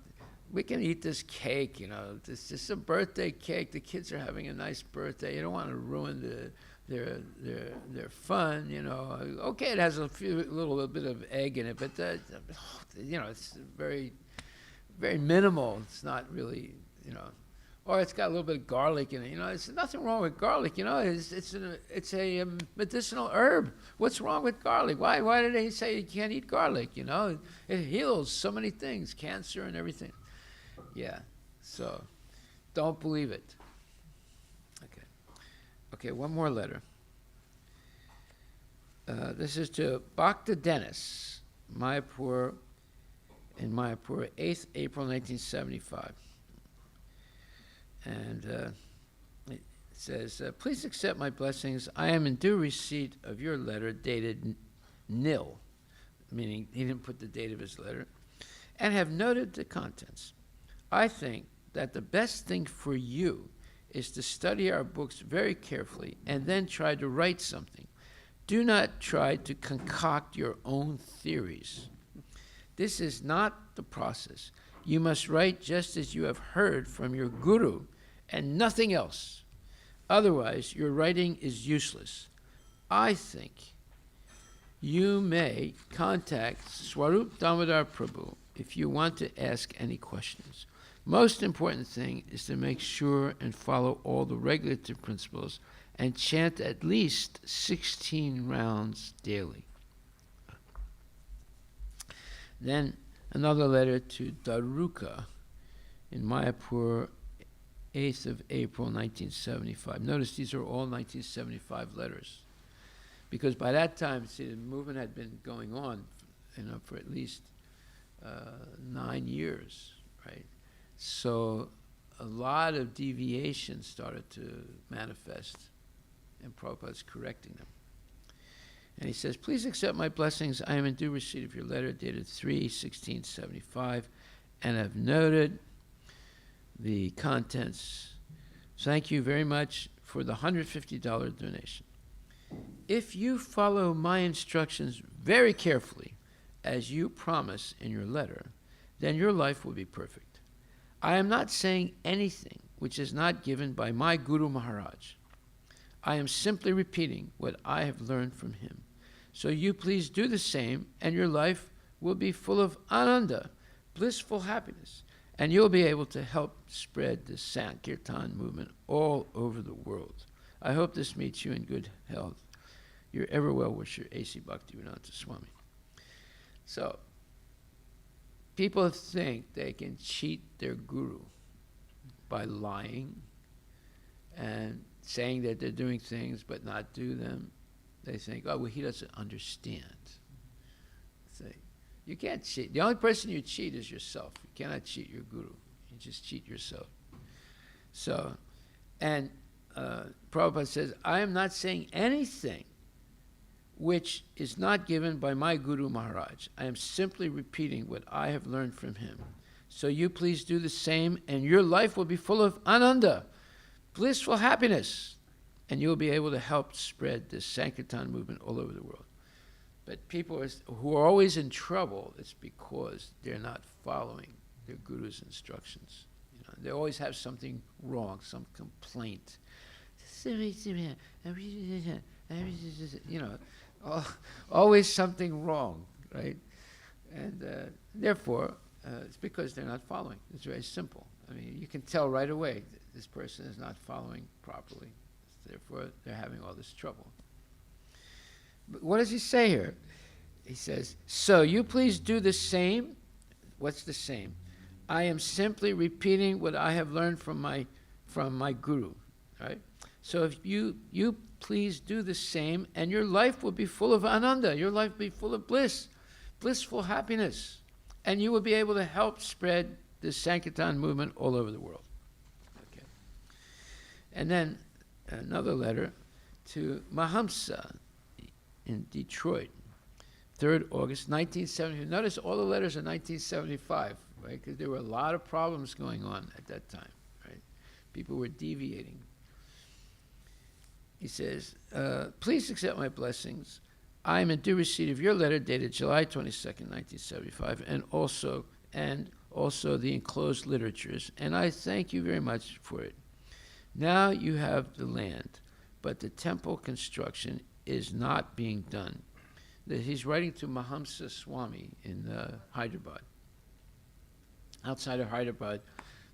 S1: we can eat this cake, you know, it's just a birthday cake. The kids are having a nice birthday. You don't want to ruin their fun, you know. Okay, it has a little bit of egg in it, but you know, it's very, very minimal. It's not really, you know, or it's got a little bit of garlic in it. You know, there's nothing wrong with garlic. You know, it's a medicinal herb. What's wrong with garlic? Why did they say you can't eat garlic? You know, it heals so many things, cancer and everything. Yeah, so don't believe it. Okay, one more letter. This is to Bhakta Dennis, Mayapur, in Mayapur, 8th April 1975. And it says, please accept my blessings. I am in due receipt of your letter dated nil, meaning he didn't put the date of his letter, and have noted the contents. I think that the best thing for you is to study our books very carefully and then try to write something. Do not try to concoct your own theories. This is not the process. You must write just as you have heard from your guru and nothing else. Otherwise, your writing is useless. I think you may contact Swarup Damodar Prabhu if you want to ask any questions. Most important thing is to make sure and follow all the regulative principles and chant at least 16 rounds daily. Then another letter to Daruka in Mayapur, 8th of April, 1975. Notice these are all 1975 letters. Because by that time, see, the movement had been going on, you know, for at least 9 years, right? So a lot of deviations started to manifest, and Prabhupada's correcting them. And he says, please accept my blessings. I am in due receipt of your letter dated 3/16/75, and have noted the contents. Thank you very much for the $150 donation. If you follow my instructions very carefully, as you promise in your letter, then your life will be perfect. I am not saying anything which is not given by my Guru Maharaj. I am simply repeating what I have learned from him. So you please do the same, and your life will be full of ananda, blissful happiness, and you'll be able to help spread the Sankirtan movement all over the world. I hope this meets you in good health. Your ever well-wisher, A.C. Bhaktivedanta Swami. So, people think they can cheat their guru by lying and saying that they're doing things but not do them. They think, oh, well, he doesn't understand. Say, you can't cheat. The only person you cheat is yourself. You cannot cheat your guru. You just cheat yourself. So, and Prabhupada says, I am not saying anything which is not given by my Guru Maharaj. I am simply repeating what I have learned from him. So you please do the same, and your life will be full of ananda, blissful happiness, and you will be able to help spread this Sankirtan movement all over the world. But people who are always in trouble, it's because they're not following their Guru's instructions. You know, they always have something wrong, some complaint. You know, always something wrong, right? And therefore, it's because they're not following. It's very simple. I mean, you can tell right away that this person is not following properly. Therefore, they're having all this trouble. But what does he say here? He says, so you please do the same. What's the same? I am simply repeating what I have learned from my Guru, right? So if you please do the same, and your life will be full of ananda, your life will be full of bliss, blissful happiness, and you will be able to help spread the Sankirtan movement all over the world. Okay. And then another letter to Mahamsa in Detroit, 3rd August 1970. Notice all the letters are 1975, right? Because there were a lot of problems going on at that time, right? People were deviating. He says, please accept my blessings. I am in due receipt of your letter dated July 22nd, 1975, and also the enclosed literatures, and I thank you very much for it. Now you have the land, but the temple construction is not being done. He's writing to Mahamsa Swami in Hyderabad. Outside of Hyderabad,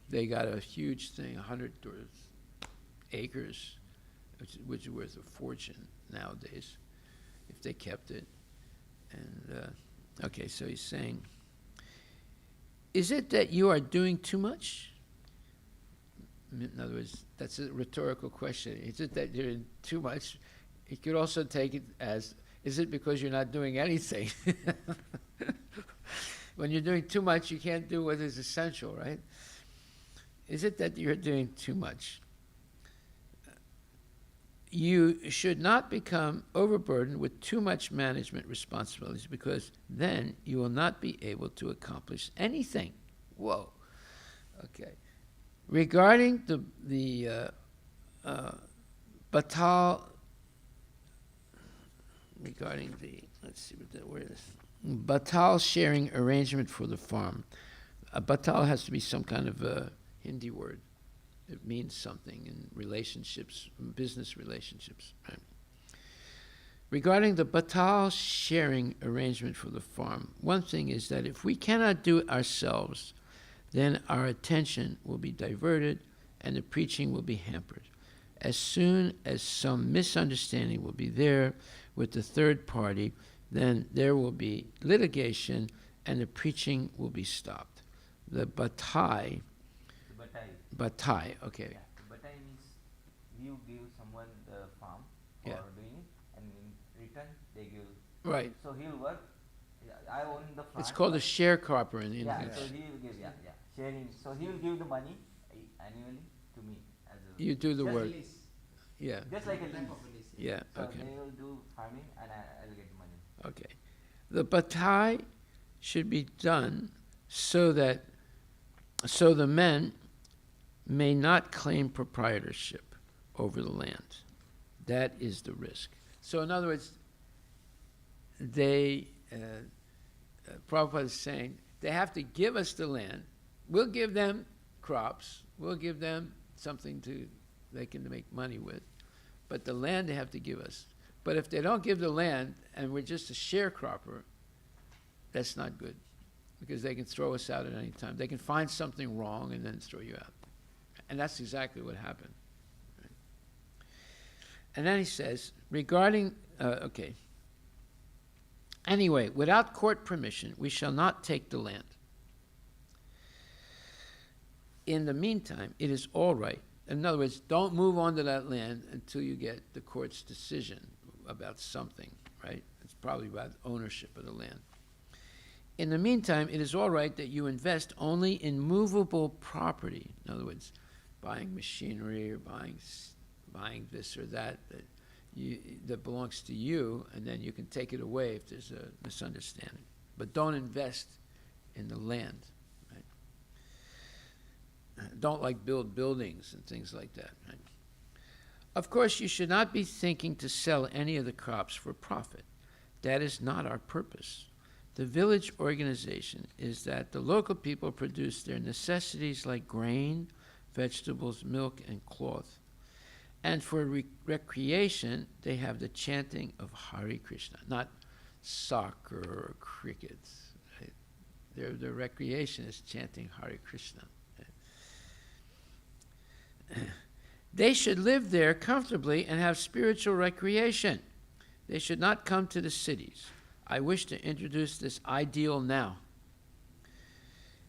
S1: they got a huge thing, 100 acres, which is worth a fortune nowadays, if they kept it. And, okay, so he's saying, is it that you are doing too much? In other words, that's a rhetorical question. Is it that you're doing too much? He could also take it as, is it because you're not doing anything? When you're doing too much, you can't do what is essential, right? Is it that you're doing too much? You should not become overburdened with too much management responsibilities, because then you will not be able to accomplish anything. Whoa. Okay. Regarding the Batal, regarding the, let's see what that word is, Batal sharing arrangement for the farm. Batal has to be some kind of a Hindi word. It means something in relationships, business relationships. Right? Regarding the Batal sharing arrangement for the farm, one thing is that if we cannot do it ourselves, then our attention will be diverted and the preaching will be hampered. As soon as some misunderstanding will be there with the third party, then there will be litigation and the preaching will be stopped. The Batai, okay.
S6: Yeah. Batai means you give someone the farm for
S1: Yeah.
S6: doing it, and in return they give.
S1: Right.
S6: So he'll work. I own the farm.
S1: It's called a sharecropper in
S6: Yeah.
S1: English.
S6: So he will give. Yeah. Sharing. So he will give the money annually to me as a.
S1: You do the
S6: just
S1: work.
S6: lease.
S1: Yeah.
S6: Just like a lease.
S1: Yeah.
S6: So
S1: Okay.
S6: they will do farming, and I'll get the money.
S1: Okay. The batai should be done so that the men may not claim proprietorship over the land. That is the risk. So in other words, Prabhupada is saying, they have to give us the land. We'll give them crops. We'll give them something they can make money with. But the land they have to give us. But if they don't give the land and we're just a sharecropper, that's not good, because they can throw us out at any time. They can find something wrong and then throw you out. And that's exactly what happened. Right? And then he says, regarding, okay, anyway, without court permission, we shall not take the land. In the meantime, it is all right. In other words, don't move onto that land until you get the court's decision about something, right? It's probably about ownership of the land. In the meantime, it is all right that you invest only in movable property. In other words, buying machinery or buying this or that
S5: that belongs to you, and then you can take it away if there's a misunderstanding. But don't invest in the land. Right? Don't build buildings and things like that. Right? Of course, you should not be thinking to sell any of the crops for profit. That is not our purpose. The village organization is that the local people produce their necessities like grain, vegetables, milk, and cloth. And for recreation, they have the chanting of Hare Krishna, not soccer or cricket. Right? Their recreation is chanting Hare Krishna. Right? They should live there comfortably and have spiritual recreation. They should not come to the cities. I wish to introduce this ideal now.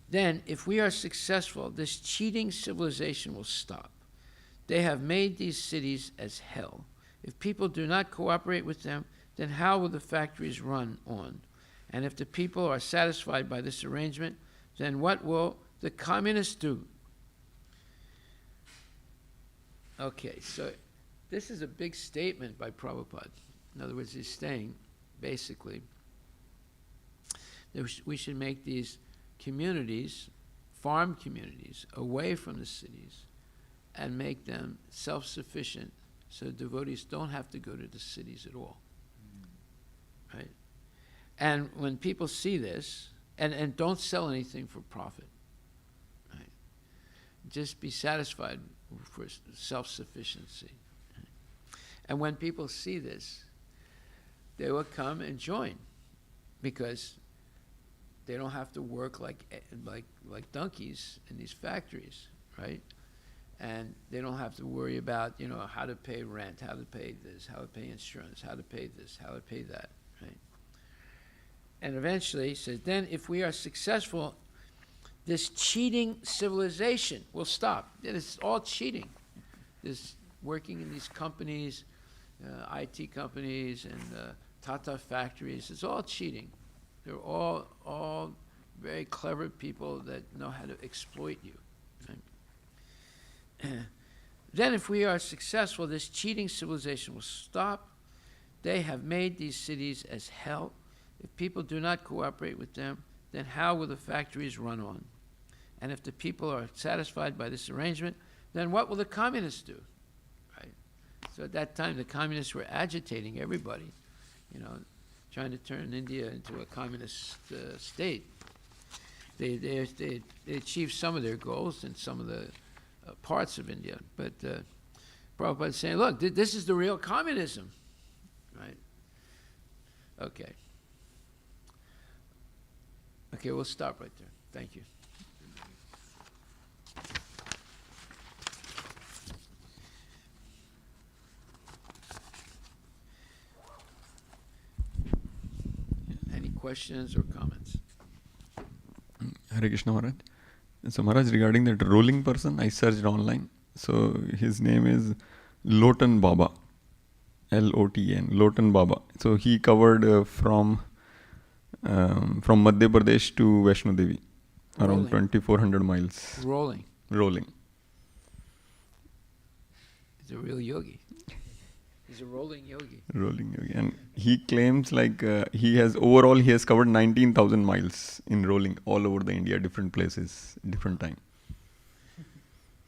S5: Then, if we are successful, this cheating civilization will stop. They have made these cities as hell. If people do not cooperate with them, then how will the factories run on? And if the people are satisfied by this arrangement, then what will the communists do? Okay, so this is a big statement by Prabhupada. In other words, he's saying, basically, that we should make these communities, farm communities, away from the cities, and make them self-sufficient so devotees don't have to go to the cities at all. Right? And when people see this, and don't sell anything for profit, right? Just be satisfied for self-sufficiency. Right? And when people see this, they will come and join, because they don't have to work like donkeys in these factories, right? And they don't have to worry about, how to pay rent, how to pay this, how to pay insurance, how to pay this, how to pay that, right? And eventually, he says, then if we are successful, this cheating civilization will stop. It's all cheating. This working in these companies, IT companies and Tata factories, it's all cheating. They're all very clever people that know how to exploit you. Right? Then if we are successful, this cheating civilization will stop. They have made these cities as hell. If people do not cooperate with them, then how will the factories run on? And if the people are satisfied by this arrangement, then what will the communists do? Right? So at that time, the communists were agitating everybody, trying to turn India into a communist state. They achieved some of their goals in some of the parts of India, but Prabhupada is saying, look, this is the real communism, right? Okay. Okay, we'll stop right there. Thank you. Any questions or comments?
S7: Hare Krishna Maharaj. So Maharaj, regarding that rolling person, I searched online. So his name is Lotan Baba. L-O-T-N, Lotan Baba. So he covered from Madhya Pradesh to Vaishno Devi, around 2,400 miles.
S5: Rolling. He's a real yogi. He's a rolling yogi.
S7: Rolling yogi. And he claims he has covered 19,000 miles in rolling all over the India, different places, different time.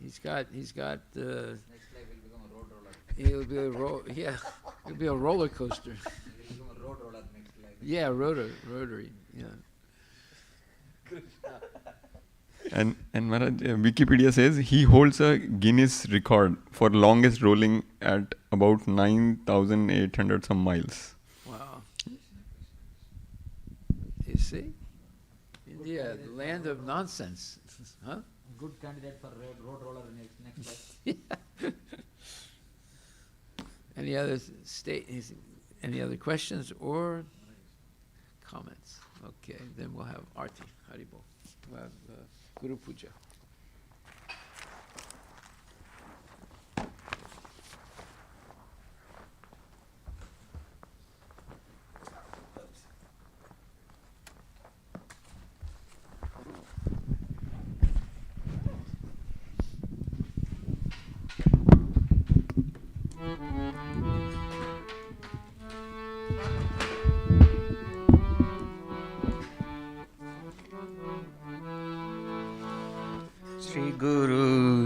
S5: He's got
S4: Next life will become a road roller.
S5: he'll be a roller coaster.
S4: He will become a road roller next life.
S5: Yeah, rotary, yeah.
S7: And Maharaj, Wikipedia says he holds a Guinness record for longest rolling at about 9,800 some miles.
S5: Wow. You see? India, the land of nonsense. Huh?
S4: Good candidate for road roller next life.
S5: Any other questions or comments? Okay, then we'll have Aarti, Haribol. We'll have Guru Puja.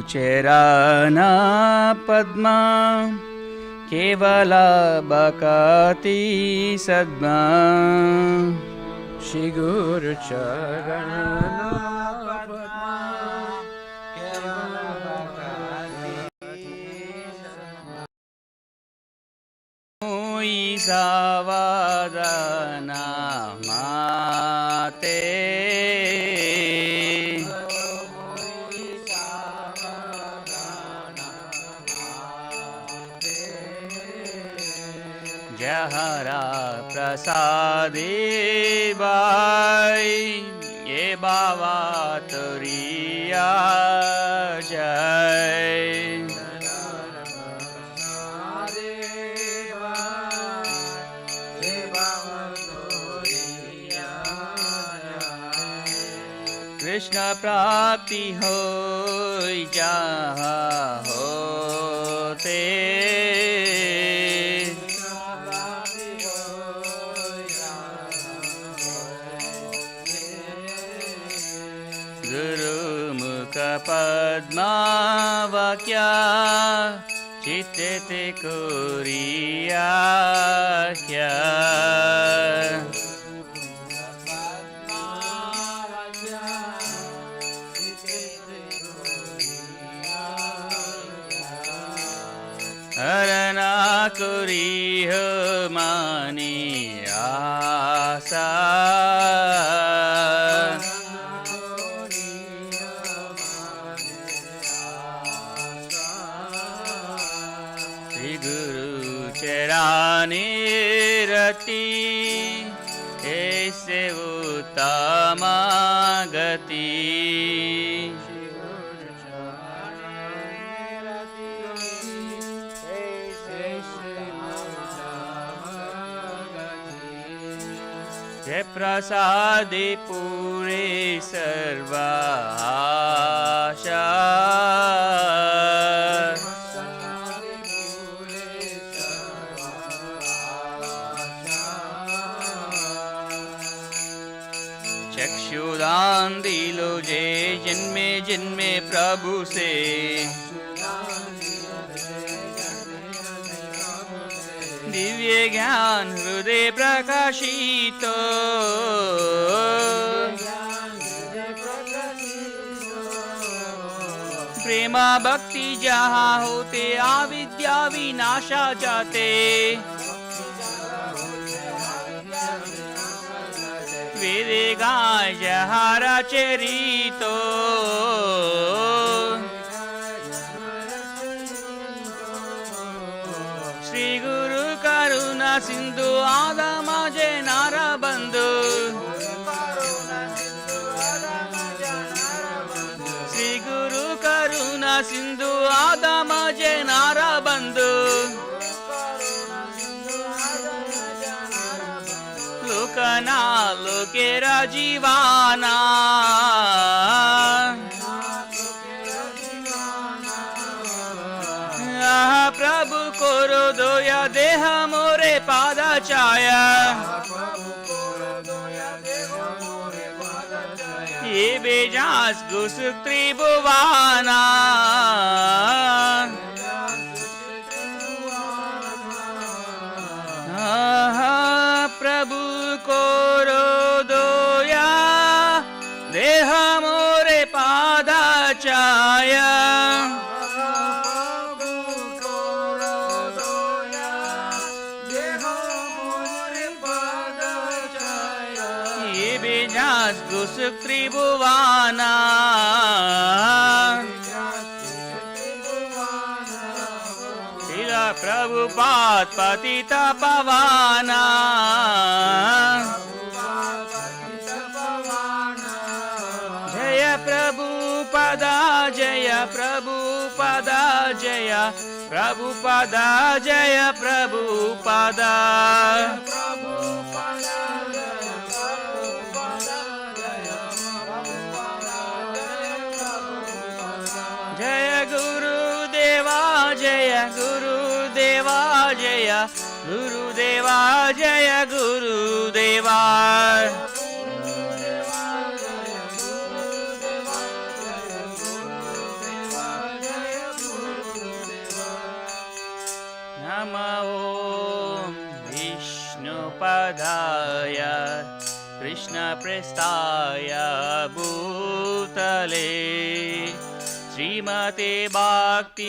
S3: चरण पद्मा केवल बकति Sadma
S1: Shri Guru Charana
S3: Savadana Mate Jahara Prasadi Bai Ye Baba Turiya Jai Krishna प्राप्ति होई जहाँ होते गुरुमुख पद्मावाक्या चित्ते Korea क्या हरना कुरी हो मानी आशा श्री गुरु चरानी रति ऐसे उत्तम गति जय प्रसादे पूरे सर्वाशा चक्षुदान दिलो जे जिनमें जिनमें प्रभु से दिव्य ज्ञान हृदय प्रकाशित प्रेमा भक्ति जहाँ होते अविद्या विनाशा जाते वेदे गाय जहारा चरितो श्री गुरु करुणा सिंधु आदम जय नारा बंधु श्री गुरु करुणा सिंधु आदम जय नारा बंधु लोकना लोकेरा जीवाना प्रभु कोरो दोया देह मोरे पादा छाया ये बेजास गुसुक त्रिभुवाना प्रभु कोरो दोया देह मोरे पादा छाया गुसुक त्रिभुवाना शिला प्रभुपाद पतित पवाना जय प्रभुपदा जय प्रभुपदा जय प्रभुपदा जय प्रभुपदा जय गुरुदेवा जय गुरुदेवा जय गुरुदेवा जय गुरुदेवा
S9: ॐ विष्णुपदाय कृष्णप्रेष्ठाय भूतले श्रीमते भक्तिवेदान्ता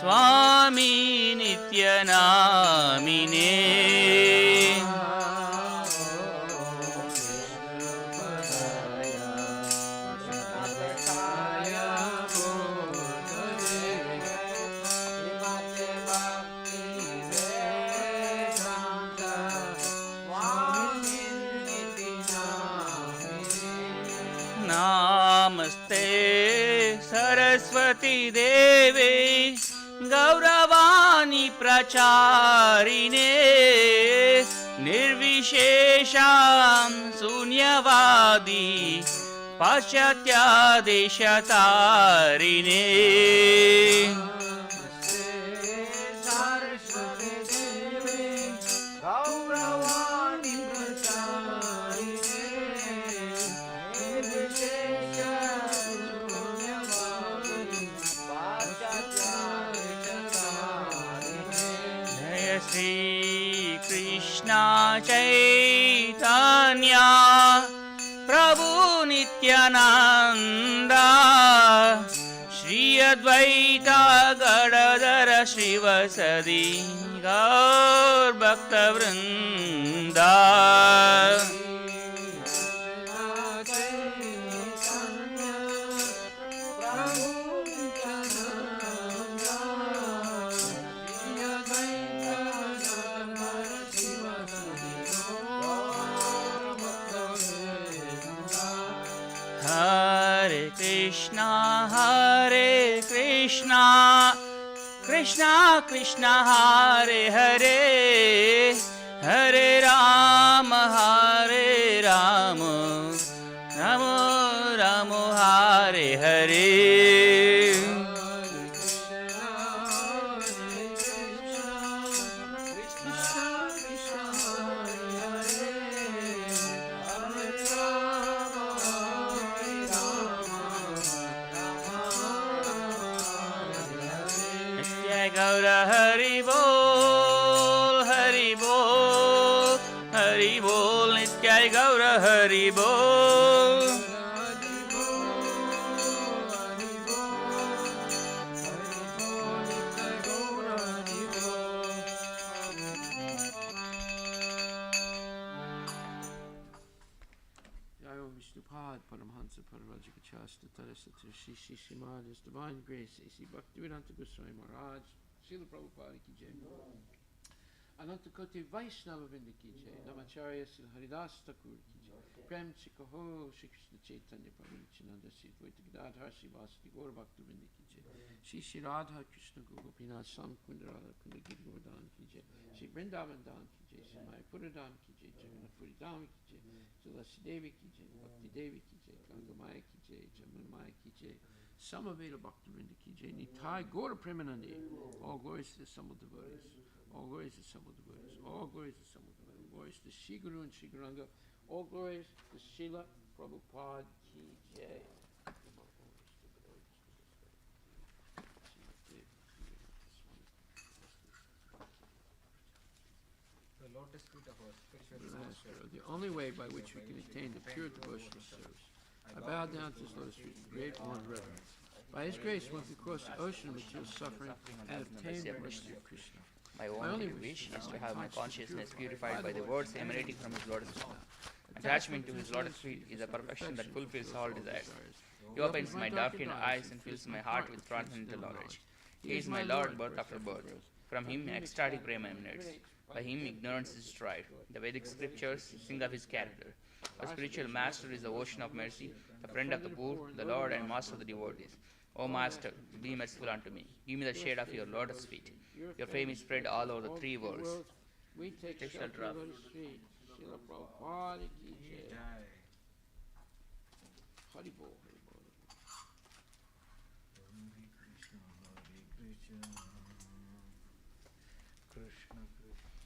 S9: स्वामी नित्यनामिने नमस्ते सरस्वती देवे गौरवाणी प्रचारिणे निर्विशेषां शून्यवादी पाश्चात्यादेशतारिणे श्री कृष्ण चैतन्य प्रभु नित्यानंद श्री अद्वैत गदाधर श्रीवासदि गौर भक्तवृंद Hare Krishna, Krishna Krishna Hare Hare, Hare Rama, Rama Rama Hare Hare. Gaura Hari Bol, Hari Bol, Hari Bol, Nityai Gaura Hari Bol.
S1: Jai Om Vishnupad Paramhansa Parivajikachasta Tarasatra Shri Shri Srimad His Divine Grace A.C. Bhaktivedanta Goswami Maharaj Srila Prabhupada Ki Jai Ananta Koti Vaishnava Vrinda Ki Jai Namacharya Sri Haridas Thakur Ki Jai Prem Chikaho Shri Krishna Chaitanya Prabhu Nityananda Sri Dvaita Gadadhar Sri Vasadi Gaur Bhakta Vrinda Ki Jai Shri Shri Radha Krishna Gopinath Sam Kunda Radha Kunda Giri Govardhan Ki Jai Shri Vrindavan Dham Ki Jai Shri Mayapura Dham Ki Jai Jagannath Puri Dham Ki Jai Tulasi Devi Ki Jai Bhakti Devi Ki Jai Ganga Maya Ki Jai Jamuna Maya Ki Jai Samaveda Bhakta Vrinda Ki Jai Nitai Gaura Premanandi. All glories to the assembled devotees. All glories to the assembled devotees. All glories to the assembled devotees. Glories to Shri Guru and Shri Guranga. All glories to Srila Prabhupada Ki Jai.
S4: The lotus feet of our spiritual master.
S1: The only way by which we can attain the pure devotional service. I bow down to his lotus feet with great awe and reverence. By his grace, one can cross the ocean of material suffering and obtain the mercy of Krishna.
S9: My only wish is to have my consciousness purified by the words emanating from his lotus feet. Attachment to his lotus feet is a perfection that fulfills all desires. He opens my darkened eyes and fills my heart with transcendental knowledge. He is my Lord, birth after birth. From him, ecstatic prema emanates. By him, ignorance is destroyed. The Vedic scriptures sing of his character. Our spiritual master is the ocean of mercy, the friend of the poor, the Lord and master of the devotees. O Master, be merciful unto me. Give me the shade of your lotus feet. Your fame is spread all over the three worlds.
S1: We take shelter of his feet. Srila Prabhupada Ki Jai. Hari Bol, Hari Bol.
S4: Krishna Krishna